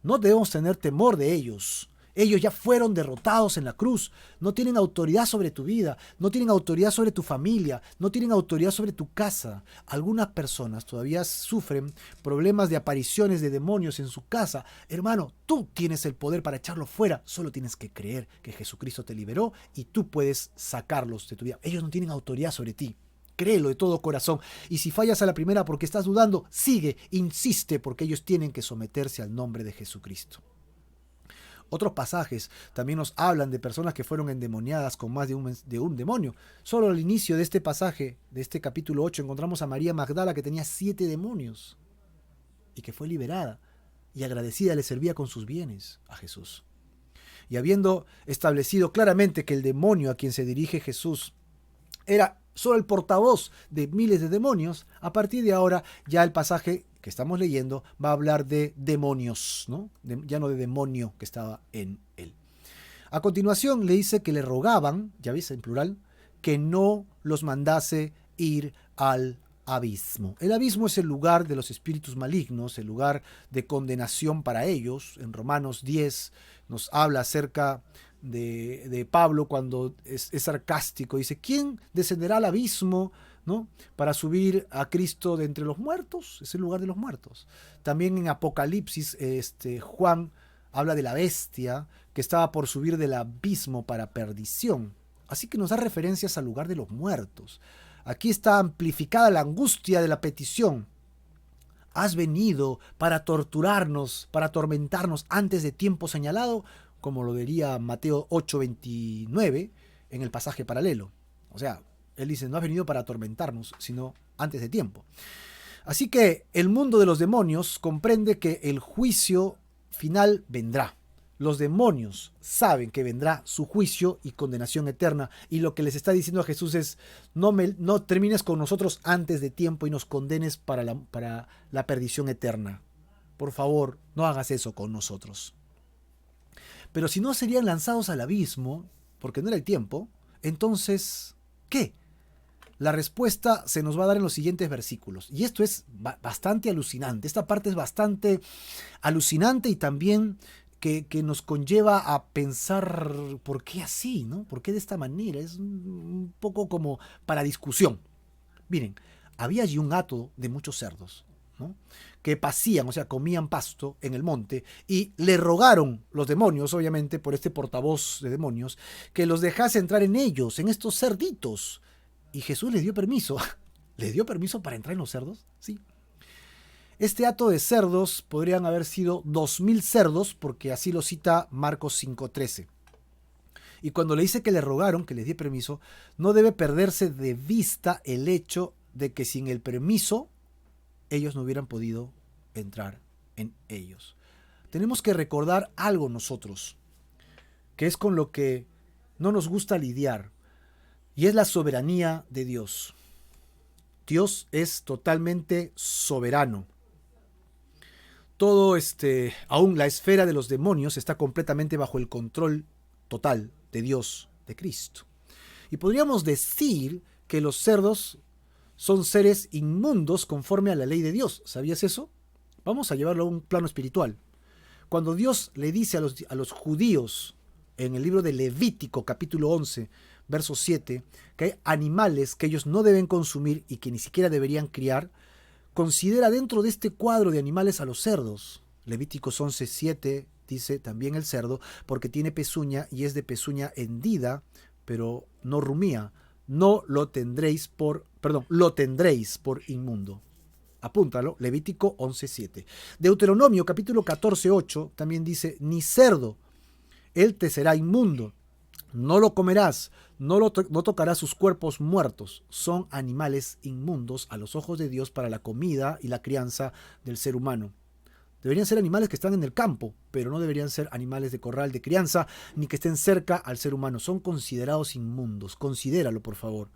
No debemos tener temor de ellos. Ellos ya fueron derrotados en la cruz. No tienen autoridad sobre tu vida, no tienen autoridad sobre tu familia, no tienen autoridad sobre tu casa. Algunas personas todavía sufren problemas de apariciones de demonios en su casa. Hermano, tú tienes el poder para echarlo fuera. Solo tienes que creer que Jesucristo te liberó y tú puedes sacarlos de tu vida. Ellos no tienen autoridad sobre ti. Créelo de todo corazón. Y si fallas a la primera porque estás dudando, sigue, insiste, porque ellos tienen que someterse al nombre de Jesucristo. Otros pasajes también nos hablan de personas que fueron endemoniadas con más de un demonio. Solo al inicio de este pasaje, de este capítulo 8, encontramos a María Magdala, que tenía 7 demonios y que fue liberada, y agradecida le servía con sus bienes a Jesús. Y habiendo establecido claramente que el demonio a quien se dirige Jesús era solo el portavoz de miles de demonios, a partir de ahora ya el pasaje que estamos leyendo va a hablar de demonios, ¿no? Ya no de demonio que estaba en él. A continuación le dice que le rogaban, ya ves en plural, que no los mandase ir al abismo. El abismo es el lugar de los espíritus malignos, el lugar de condenación para ellos. En Romanos 10 nos habla acerca de Pablo cuando es sarcástico. Dice: ¿quién descenderá al abismo, ¿no?, para subir a Cristo de entre los muertos? Es el lugar de los muertos. También en Apocalipsis Juan habla de la bestia que estaba por subir del abismo para perdición. Así que nos da referencias al lugar de los muertos. Aquí está amplificada la angustia de la petición. ¿Has venido para torturarnos, para atormentarnos antes de tiempo señalado? Como lo diría Mateo 8:29 en el pasaje paralelo. O sea, él dice: no has venido para atormentarnos, sino antes de tiempo. Así que el mundo de los demonios comprende que el juicio final vendrá. Los demonios saben que vendrá su juicio y condenación eterna, y lo que les está diciendo a Jesús es: no termines con nosotros antes de tiempo y nos condenes para la perdición eterna. Por favor, no hagas eso con nosotros. Pero si no serían lanzados al abismo, porque no era el tiempo, entonces, ¿qué? La respuesta se nos va a dar en los siguientes versículos. Y esto es bastante alucinante. Esta parte es bastante alucinante y también que nos conlleva a pensar: ¿por qué así, no? ¿Por qué de esta manera? Es un poco como para discusión. Miren, había allí un hato de muchos cerdos, ¿no?, que pasían, o sea, comían pasto en el monte, y le rogaron los demonios, obviamente por este portavoz de demonios, que los dejase entrar en ellos, en estos cerditos. Y Jesús les dio permiso. ¿Les dio permiso para entrar en los cerdos? Sí. Este hato de cerdos podrían haber sido 2000 cerdos, porque así lo cita Marcos 5:13. Y cuando le dice que le rogaron, que les dé permiso, no debe perderse de vista el hecho de que sin el permiso ellos no hubieran podido entrar en ellos. Tenemos que recordar algo nosotros. que es con lo que no nos gusta lidiar, y es la soberanía de Dios. Dios es totalmente soberano. Todo aún la esfera de los demonios está completamente bajo el control total de Dios, de Cristo. Y podríamos decir que los cerdos son seres inmundos conforme a la ley de Dios. ¿Sabías eso? Vamos a llevarlo a un plano espiritual. Cuando Dios le dice a los judíos en el libro de Levítico, capítulo 11, verso 7, que hay animales que ellos no deben consumir y que ni siquiera deberían criar, considera dentro de este cuadro de animales a los cerdos. Levíticos 11, 7 dice también el cerdo, porque tiene pezuña y es de pezuña hendida, pero no rumía. Lo tendréis por inmundo. Apúntalo, Levítico 11:7. Deuteronomio capítulo 14:8 también dice, ni cerdo, él te será inmundo, no lo comerás, no tocarás sus cuerpos muertos, son animales inmundos a los ojos de Dios para la comida y la crianza del ser humano. Deberían ser animales que están en el campo, pero no deberían ser animales de corral de crianza, ni que estén cerca al ser humano. Son considerados inmundos. Considéralo, por favor.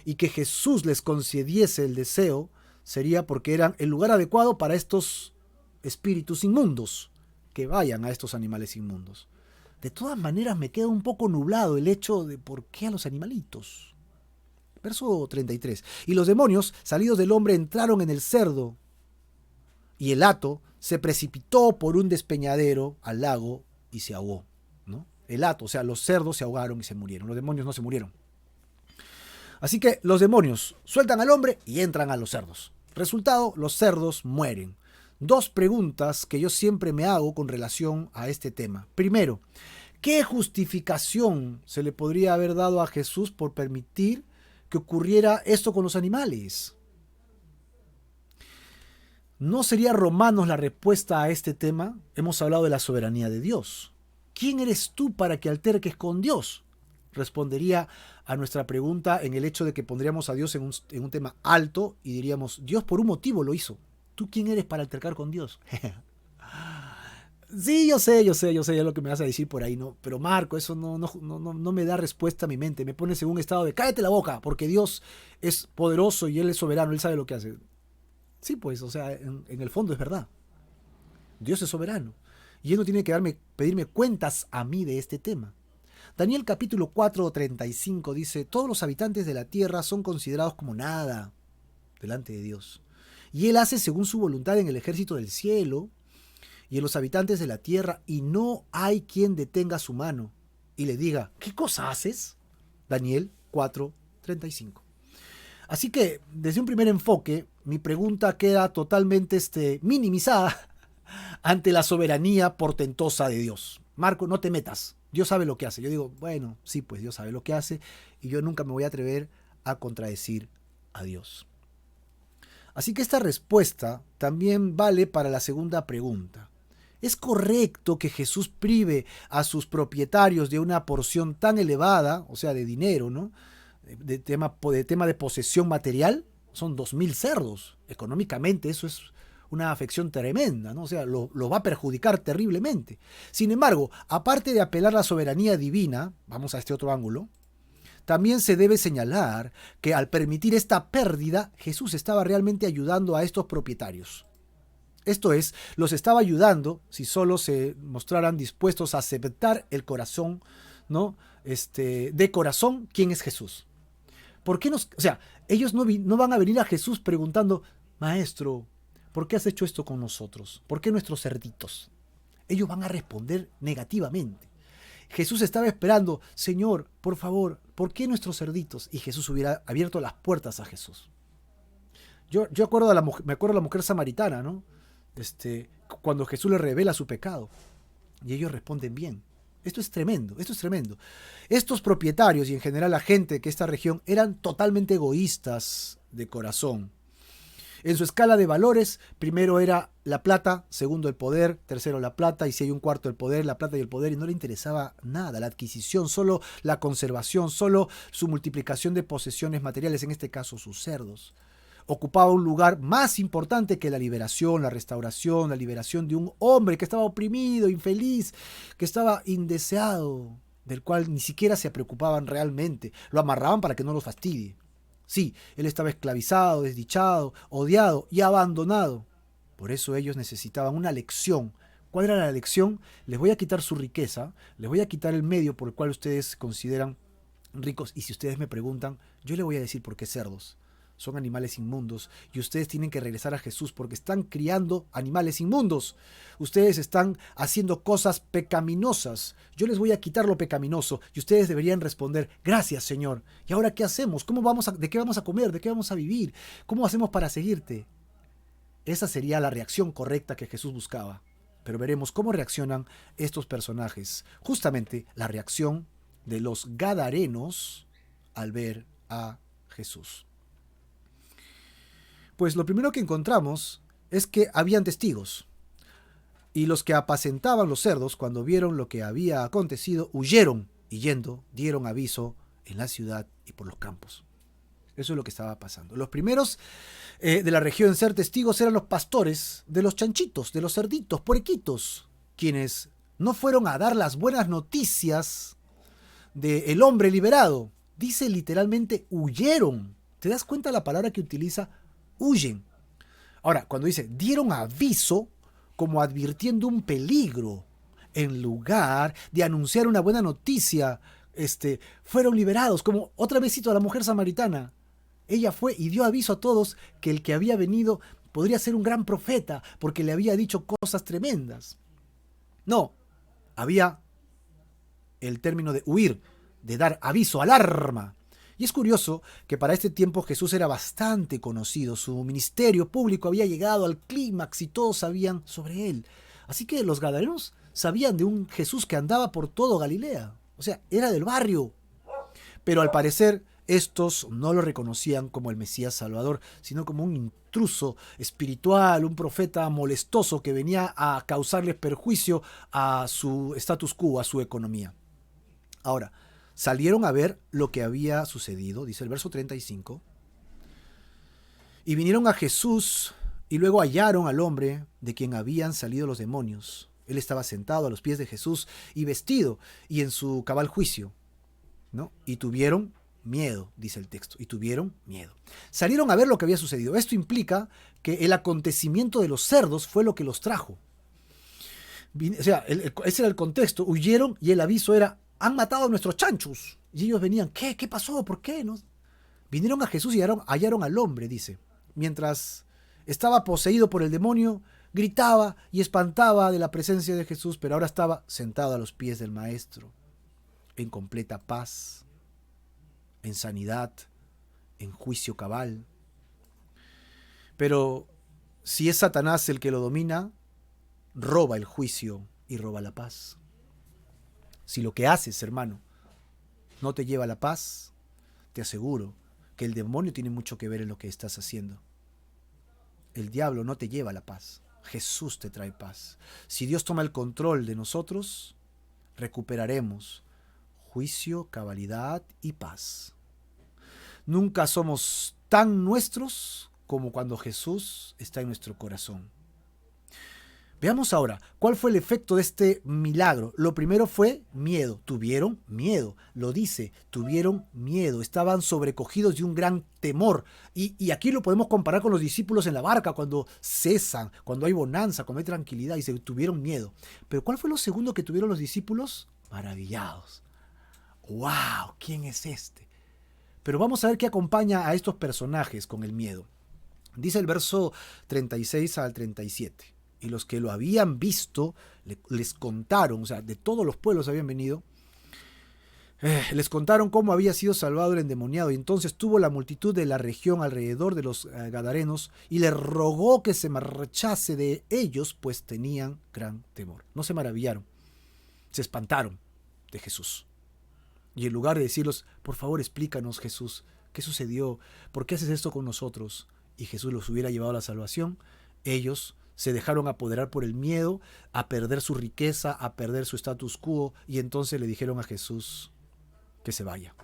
Y que Jesús les concediese el deseo sería porque eran el lugar adecuado para estos espíritus inmundos, que vayan a estos animales inmundos. De todas maneras, me queda un poco nublado el hecho de por qué a los animalitos. Verso 33. Y los demonios, salidos del hombre, entraron en el cerdo, y el hato se precipitó por un despeñadero al lago y se ahogó, ¿no? El hato, o sea, los cerdos se ahogaron y se murieron. Los demonios no se murieron. Así que los demonios sueltan al hombre y entran a los cerdos. Resultado, los cerdos mueren. Dos preguntas que yo siempre me hago con relación a este tema. Primero, ¿qué justificación se le podría haber dado a Jesús por permitir que ocurriera esto con los animales? ¿No sería Romanos la respuesta a este tema? Hemos hablado de la soberanía de Dios. ¿Quién eres tú para que alterques con Dios? Respondería a nuestra pregunta en el hecho de que pondríamos a Dios en un tema alto y diríamos, Dios por un motivo lo hizo. ¿Tú quién eres para altercar con Dios? Sí, yo sé, es lo que me vas a decir por ahí, ¿no? Pero Marco, eso no me da respuesta a mi mente. Me pones en un estado de cállate la boca, porque Dios es poderoso y Él es soberano, Él sabe lo que hace. Sí, pues, o sea, en el fondo es verdad. Dios es soberano. Y Él no tiene que pedirme cuentas a mí de este tema. Daniel capítulo 4:35 dice, todos los habitantes de la tierra son considerados como nada delante de Dios. Y Él hace según su voluntad en el ejército del cielo y en los habitantes de la tierra, y no hay quien detenga su mano y le diga, ¿qué cosa haces? Daniel 4:35. Así que, desde un primer enfoque, mi pregunta queda totalmente minimizada ante la soberanía portentosa de Dios. Marco, no te metas. Dios sabe lo que hace. Yo digo, bueno, sí, pues Dios sabe lo que hace y yo nunca me voy a atrever a contradecir a Dios. Así que esta respuesta también vale para la segunda pregunta. ¿Es correcto que Jesús prive a sus propietarios de una porción tan elevada, o sea, de dinero, ¿no? De tema de posesión material? Son 2.000 cerdos. Económicamente eso es una afección tremenda, ¿no? O sea, lo va a perjudicar terriblemente. Sin embargo, aparte de apelar a la soberanía divina, vamos a este otro ángulo, también se debe señalar que al permitir esta pérdida, Jesús estaba realmente ayudando a estos propietarios. Esto es, los estaba ayudando si solo se mostraran dispuestos a aceptar el corazón, ¿no? De corazón, ¿quién es Jesús? ¿Por qué ellos no van a venir a Jesús preguntando, Maestro, ¿por qué has hecho esto con nosotros? ¿Por qué nuestros cerditos? Ellos van a responder negativamente. Jesús estaba esperando, Señor, por favor, ¿por qué nuestros cerditos? Y Jesús hubiera abierto las puertas a Jesús. Yo me acuerdo de la mujer samaritana, ¿no? Cuando Jesús le revela su pecado. Y ellos responden bien. Esto es tremendo. Estos propietarios y en general la gente de esta región eran totalmente egoístas de corazón. En su escala de valores, primero era la plata, segundo el poder, tercero la plata, y si hay un cuarto el poder, la plata y el poder, y no le interesaba nada, la adquisición, solo la conservación, solo su multiplicación de posesiones materiales, en este caso sus cerdos. ocupaba un lugar más importante que la liberación, la restauración, la liberación de un hombre que estaba oprimido, infeliz, que estaba indeseado, del cual ni siquiera se preocupaban realmente. Lo amarraban para que no los fastidie. Sí, él estaba esclavizado, desdichado, odiado y abandonado. Por eso ellos necesitaban una lección. ¿Cuál era la lección? Les voy a quitar su riqueza, les voy a quitar el medio por el cual ustedes consideran ricos, y si ustedes me preguntan, yo les voy a decir por qué cerdos. Son animales inmundos y ustedes tienen que regresar a Jesús porque están criando animales inmundos. Ustedes están haciendo cosas pecaminosas. Yo les voy a quitar lo pecaminoso y ustedes deberían responder, gracias Señor. ¿Y ahora qué hacemos? ¿De qué vamos a comer? ¿De qué vamos a vivir? ¿Cómo hacemos para seguirte? Esa sería la reacción correcta que Jesús buscaba. Pero veremos cómo reaccionan estos personajes. Justamente la reacción de los gadarenos al ver a Jesús. Pues lo primero que encontramos es que habían testigos. Y los que apacentaban los cerdos, cuando vieron lo que había acontecido, huyeron y yendo dieron aviso en la ciudad y por los campos. Eso es lo que estaba pasando. Los primeros de la región en ser testigos eran los pastores de los chanchitos, de los cerditos, puerquitos, quienes no fueron a dar las buenas noticias del hombre liberado. Dice literalmente huyeron. ¿Te das cuenta la palabra que utiliza? Huyen. Ahora, cuando dice dieron aviso, como advirtiendo un peligro, en lugar de anunciar una buena noticia, fueron liberados, como otra vez cito a la mujer samaritana. Ella fue y dio aviso a todos que el que había venido podría ser un gran profeta, porque le había dicho cosas tremendas. No, había el término de huir, de dar aviso, alarma. Y es curioso que para este tiempo Jesús era bastante conocido, su ministerio público había llegado al clímax y todos sabían sobre él. Así que los gadarenos sabían de un Jesús que andaba por todo Galilea, o sea, era del barrio. Pero al parecer estos no lo reconocían como el Mesías Salvador, sino como un intruso espiritual, un profeta molestoso que venía a causarles perjuicio a su status quo, a su economía. Ahora, salieron a ver lo que había sucedido, dice el verso 35, y vinieron a Jesús y luego hallaron al hombre de quien habían salido los demonios. Él estaba sentado a los pies de Jesús y vestido y en su cabal juicio, ¿no? Y tuvieron miedo, dice el texto, y tuvieron miedo. Salieron a ver lo que había sucedido. Esto implica que el acontecimiento de los cerdos fue lo que los trajo. O sea, ese era el contexto. Huyeron y el aviso era, han matado a nuestros chanchos. Y ellos venían, ¿qué? ¿Qué pasó? ¿Por qué? ¿No? Vinieron a Jesús y hallaron al hombre, dice. Mientras estaba poseído por el demonio, gritaba y espantaba de la presencia de Jesús, pero ahora estaba sentado a los pies del Maestro, en completa paz, en sanidad, en juicio cabal. Pero si es Satanás el que lo domina, roba el juicio y roba la paz. Si lo que haces, hermano, no te lleva a la paz, te aseguro que el demonio tiene mucho que ver en lo que estás haciendo. El diablo no te lleva a la paz. Jesús te trae paz. Si Dios toma el control de nosotros, recuperaremos juicio, cabalidad y paz. Nunca somos tan nuestros como cuando Jesús está en nuestro corazón. Veamos ahora, ¿cuál fue el efecto de este milagro? Lo primero fue miedo. Tuvieron miedo. Lo dice, tuvieron miedo. Estaban sobrecogidos de un gran temor. Y aquí lo podemos comparar con los discípulos en la barca, cuando cesan, cuando hay bonanza, cuando hay tranquilidad, y se tuvieron miedo. Pero ¿cuál fue lo segundo que tuvieron los discípulos? Maravillados. ¡Wow! ¿Quién es este? Pero vamos a ver qué acompaña a estos personajes con el miedo. Dice el verso 36 al 37. Y los que lo habían visto les contaron, o sea, de todos los pueblos habían venido, les contaron cómo había sido salvado el endemoniado. Y entonces tuvo la multitud de la región alrededor de los gadarenos y le rogó que se marchase de ellos, pues tenían gran temor. No se maravillaron, se espantaron de Jesús. Y en lugar de decirles, por favor explícanos, Jesús, ¿qué sucedió? ¿Por qué haces esto con nosotros? Y Jesús los hubiera llevado a la salvación, ellos se dejaron apoderar por el miedo a perder su riqueza, a perder su status quo, y entonces le dijeron a Jesús que se vaya.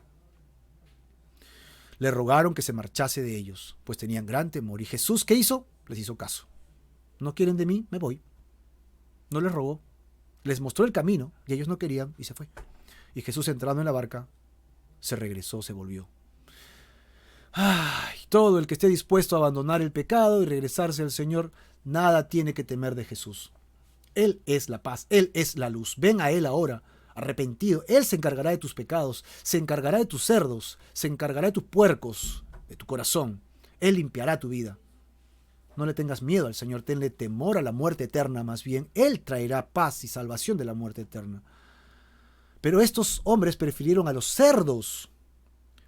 Le rogaron que se marchase de ellos, pues tenían gran temor. Y Jesús, ¿qué hizo? Les hizo caso. ¿No quieren de mí? Me voy. No les rogó. Les mostró el camino y ellos no querían y se fue. Y Jesús, entrando en la barca, se regresó, se volvió. Ay, todo el que esté dispuesto a abandonar el pecado y regresarse al Señor, nada tiene que temer de Jesús. Él es la paz, Él es la luz. Ven a Él ahora, arrepentido. Él se encargará de tus pecados, se encargará de tus cerdos, se encargará de tus puercos, de tu corazón. Él limpiará tu vida. No le tengas miedo al Señor, tenle temor a la muerte eterna más bien. Él traerá paz y salvación de la muerte eterna. Pero estos hombres prefirieron a los cerdos.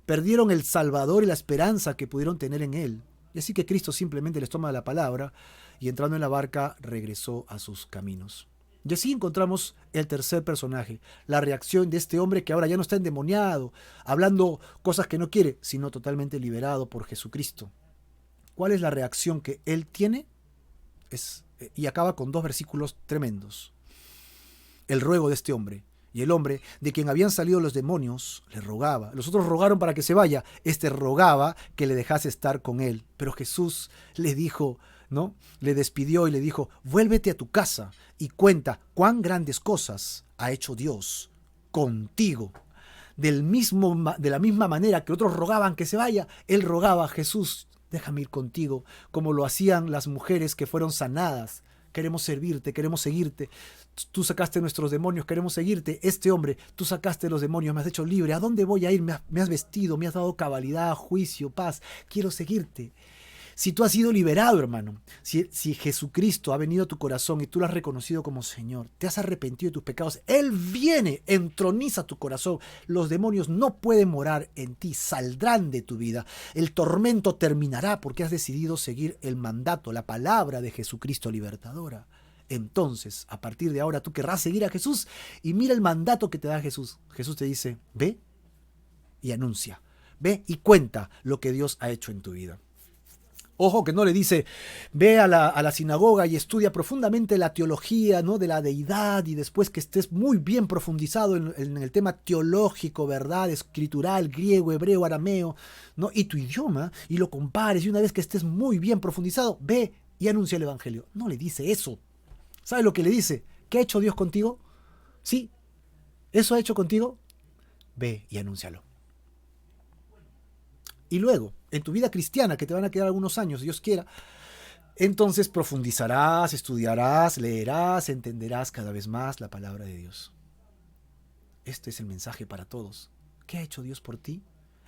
Perdieron el Salvador y la esperanza que pudieron tener en Él. Y así que Cristo simplemente les toma la palabra y entrando en la barca regresó a sus caminos. Y así encontramos el tercer personaje, la reacción de este hombre que ahora ya no está endemoniado, hablando cosas que no quiere, sino totalmente liberado por Jesucristo. ¿Cuál es la reacción que él tiene? Y acaba con 2 versículos tremendos. El ruego de este hombre. Y el hombre, de quien habían salido los demonios, le rogaba. Los otros rogaron para que se vaya. Este rogaba que le dejase estar con él. Pero Jesús le dijo, ¿no? Le despidió y le dijo, vuélvete a tu casa y cuenta cuán grandes cosas ha hecho Dios contigo. De la misma manera que otros rogaban que se vaya, él rogaba a Jesús, déjame ir contigo, como lo hacían las mujeres que fueron sanadas. Queremos servirte, queremos seguirte. Tú sacaste nuestros demonios, queremos seguirte. Este hombre, tú sacaste los demonios, me has hecho libre. ¿A dónde voy a ir? Me has vestido, me has dado cabalidad, juicio, paz. Quiero seguirte. Si tú has sido liberado, hermano, si Jesucristo ha venido a tu corazón y tú lo has reconocido como Señor, te has arrepentido de tus pecados, Él viene, entroniza tu corazón. Los demonios no pueden morar en ti, saldrán de tu vida. El tormento terminará porque has decidido seguir el mandato, la palabra de Jesucristo libertadora. Entonces, a partir de ahora, tú querrás seguir a Jesús y mira el mandato que te da Jesús. Jesús te dice, ve y anuncia, ve y cuenta lo que Dios ha hecho en tu vida. Ojo que no le dice, ve a la sinagoga y estudia profundamente la teología, ¿no?, de la deidad, y después que estés muy bien profundizado en el tema teológico, ¿verdad?, escritural, griego, hebreo, arameo, ¿no?, y tu idioma, y lo compares, y una vez que estés muy bien profundizado, ve y anuncia el evangelio. No le dice eso. ¿Sabe lo que le dice? ¿Qué ha hecho Dios contigo? Sí, eso ha hecho contigo. Ve y anúncialo. Y luego, en tu vida cristiana, que te van a quedar algunos años, Dios quiera, entonces profundizarás, estudiarás, leerás, entenderás cada vez más la palabra de Dios. Este es el mensaje para todos. ¿Qué ha hecho Dios por ti?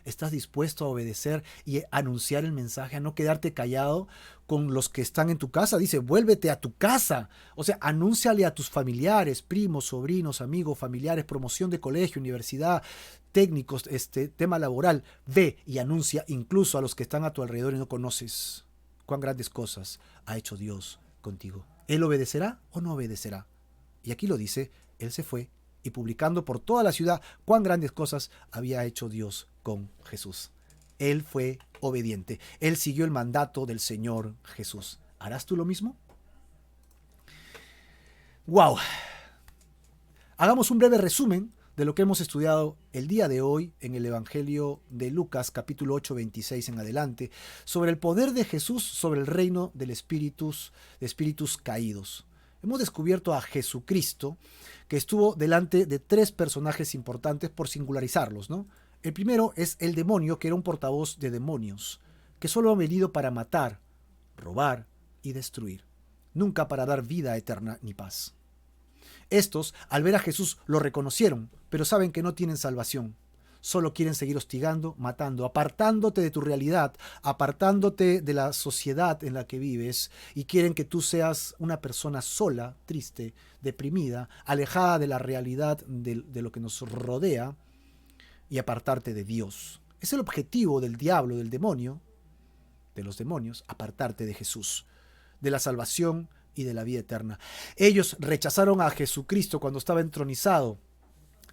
¿Estás dispuesto a obedecer y anunciar el mensaje, a no quedarte callado con los que están en tu casa? Dice, vuélvete a tu casa. O sea, anúnciale a tus familiares, primos, sobrinos, amigos, familiares, promoción de colegio, universidad, técnicos, tema laboral. Ve y anuncia incluso a los que están a tu alrededor y no conoces. Cuán grandes cosas ha hecho Dios contigo. ¿Él obedecerá o no obedecerá? Y aquí lo dice, él se fue y publicando por toda la ciudad cuán grandes cosas había hecho Dios con Jesús. Él fue obediente. Él siguió el mandato del Señor Jesús. ¿Harás tú lo mismo? ¡Wow! Hagamos un breve resumen de lo que hemos estudiado el día de hoy en el Evangelio de Lucas, capítulo 8, 26 en adelante, sobre el poder de Jesús sobre el reino de espíritus caídos. Hemos descubierto a Jesucristo, que estuvo delante de 3 personajes importantes por singularizarlos, ¿no? El primero es el demonio, que era un portavoz de demonios, que solo ha venido para matar, robar y destruir, nunca para dar vida eterna ni paz. Estos, al ver a Jesús, lo reconocieron, pero saben que no tienen salvación. Solo quieren seguir hostigando, matando, apartándote de tu realidad, apartándote de la sociedad en la que vives, y quieren que tú seas una persona sola, triste, deprimida, alejada de la realidad de lo que nos rodea, y apartarte de Dios. Es el objetivo del diablo, del demonio, de los demonios, apartarte de Jesús, de la salvación y de la vida eterna. Ellos rechazaron a Jesucristo cuando estaba entronizado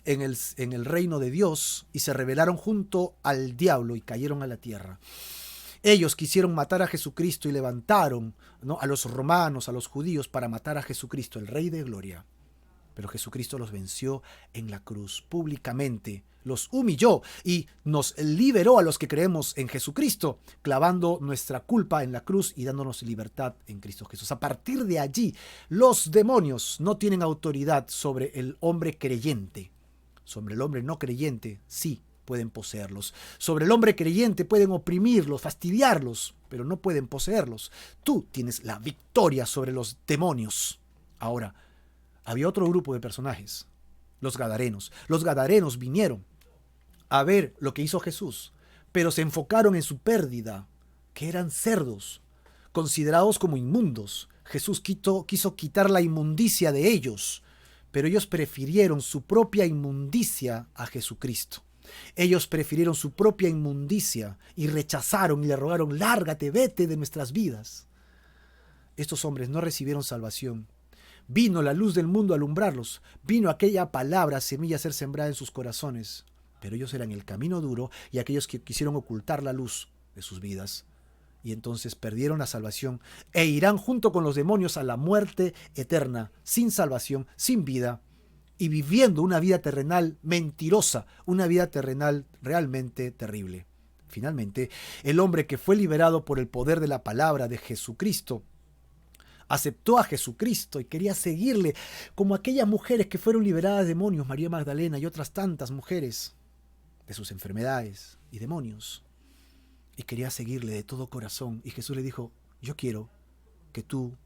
en el reino de Dios y se rebelaron junto al diablo y cayeron a la tierra. Ellos quisieron matar a Jesucristo y levantaron, ¿no?, a los romanos, a los judíos, para matar a Jesucristo, el Rey de Gloria. Pero Jesucristo los venció en la cruz públicamente, los humilló y nos liberó a los que creemos en Jesucristo, clavando nuestra culpa en la cruz y dándonos libertad en Cristo Jesús. A partir de allí, los demonios no tienen autoridad sobre el hombre creyente. Sobre el hombre no creyente, sí, pueden poseerlos. Sobre el hombre creyente pueden oprimirlos, fastidiarlos, pero no pueden poseerlos. Tú tienes la victoria sobre los demonios. Ahora, había otro grupo de personajes, los gadarenos. Los gadarenos vinieron a ver lo que hizo Jesús, pero se enfocaron en su pérdida, que eran cerdos, considerados como inmundos. Jesús quiso quitar la inmundicia de ellos, pero ellos prefirieron su propia inmundicia a Jesucristo. Ellos prefirieron su propia inmundicia y rechazaron y le rogaron: lárgate, vete de nuestras vidas. Estos hombres no recibieron salvación. Vino la luz del mundo a alumbrarlos. Vino aquella palabra, semilla, a ser sembrada en sus corazones. Pero ellos eran el camino duro y aquellos que quisieron ocultar la luz de sus vidas. Y entonces perdieron la salvación e irán junto con los demonios a la muerte eterna, sin salvación, sin vida, y viviendo una vida terrenal mentirosa, una vida terrenal realmente terrible. Finalmente, el hombre que fue liberado por el poder de la palabra de Jesucristo, aceptó a Jesucristo y quería seguirle, como aquellas mujeres que fueron liberadas de demonios, María Magdalena y otras tantas mujeres, de sus enfermedades y demonios. Y quería seguirle de todo corazón. Y Jesús le dijo: yo quiero que tú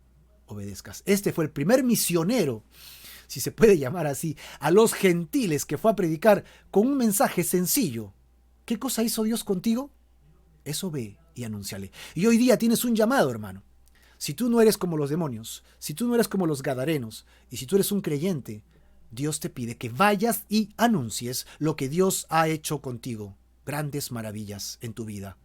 obedezcas. Este fue el primer misionero, si se puede llamar así, a los gentiles, que fue a predicar con un mensaje sencillo. ¿Qué cosa hizo Dios contigo? Eso ve y anúnciale. Y hoy día tienes un llamado, hermano. Si tú no eres como los demonios, si tú no eres como los gadarenos, y si tú eres un creyente, Dios te pide que vayas y anuncies lo que Dios ha hecho contigo. Grandes maravillas en tu vida.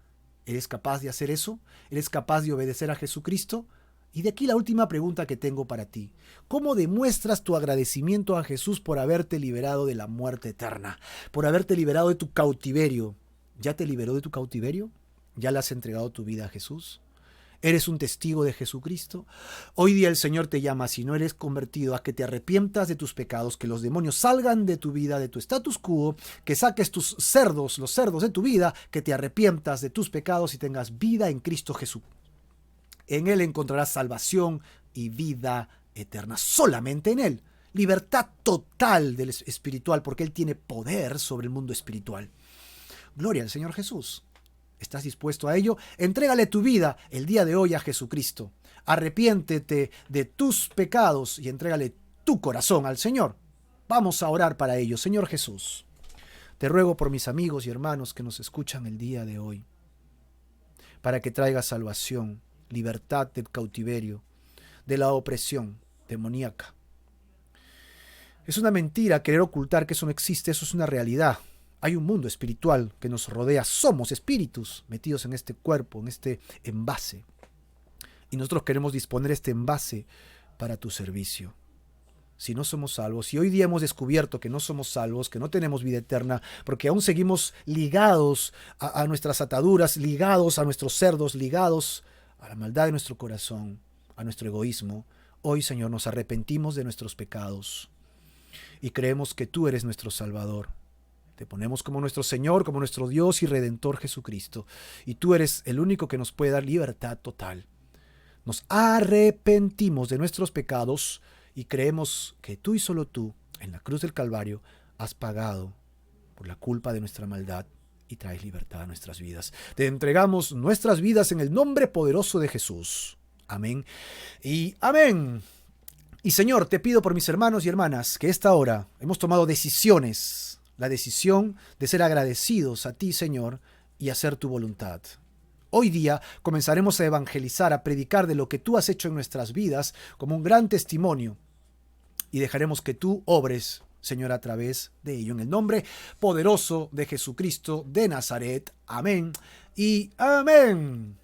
¿Eres capaz de hacer eso? ¿Eres capaz de obedecer a Jesucristo? Y de aquí la última pregunta que tengo para ti. ¿Cómo demuestras tu agradecimiento a Jesús por haberte liberado de la muerte eterna? Por haberte liberado de tu cautiverio. ¿Ya te liberó de tu cautiverio? ¿Ya le has entregado tu vida a Jesús? ¿Eres un testigo de Jesucristo? Hoy día el Señor te llama, si no eres convertido, a que te arrepientas de tus pecados, que los demonios salgan de tu vida, de tu status quo, que saques tus cerdos, los cerdos de tu vida, que te arrepientas de tus pecados y tengas vida en Cristo Jesús. En Él encontrarás salvación y vida eterna, solamente en Él. Libertad total del espiritual, porque Él tiene poder sobre el mundo espiritual. Gloria al Señor Jesús. ¿Estás dispuesto a ello? Entrégale tu vida el día de hoy a Jesucristo. Arrepiéntete de tus pecados y entrégale tu corazón al Señor. Vamos a orar para ello. Señor Jesús, te ruego por mis amigos y hermanos que nos escuchan el día de hoy, para que traigas salvación, libertad del cautiverio, de la opresión demoníaca. Es una mentira querer ocultar que eso no existe, eso es una realidad. Hay un mundo espiritual que nos rodea. Somos espíritus metidos en este cuerpo, en este envase. Y nosotros queremos disponer este envase para tu servicio. Si no somos salvos, si hoy día hemos descubierto que no somos salvos, que no tenemos vida eterna, porque aún seguimos ligados a nuestras ataduras, ligados a nuestros cerdos, ligados a la maldad de nuestro corazón, a nuestro egoísmo, hoy, Señor, nos arrepentimos de nuestros pecados y creemos que tú eres nuestro Salvador. Te ponemos como nuestro Señor, como nuestro Dios y Redentor Jesucristo. Y tú eres el único que nos puede dar libertad total. Nos arrepentimos de nuestros pecados y creemos que tú y solo tú, en la cruz del Calvario, has pagado por la culpa de nuestra maldad y traes libertad a nuestras vidas. Te entregamos nuestras vidas en el nombre poderoso de Jesús. Amén y amén. Y Señor, te pido por mis hermanos y hermanas que esta hora hemos tomado decisiones. La decisión de ser agradecidos a ti, Señor, y hacer tu voluntad. Hoy día comenzaremos a evangelizar, a predicar de lo que tú has hecho en nuestras vidas como un gran testimonio. Y dejaremos que tú obres, Señor, a través de ello. En el nombre poderoso de Jesucristo de Nazaret. Amén y amén.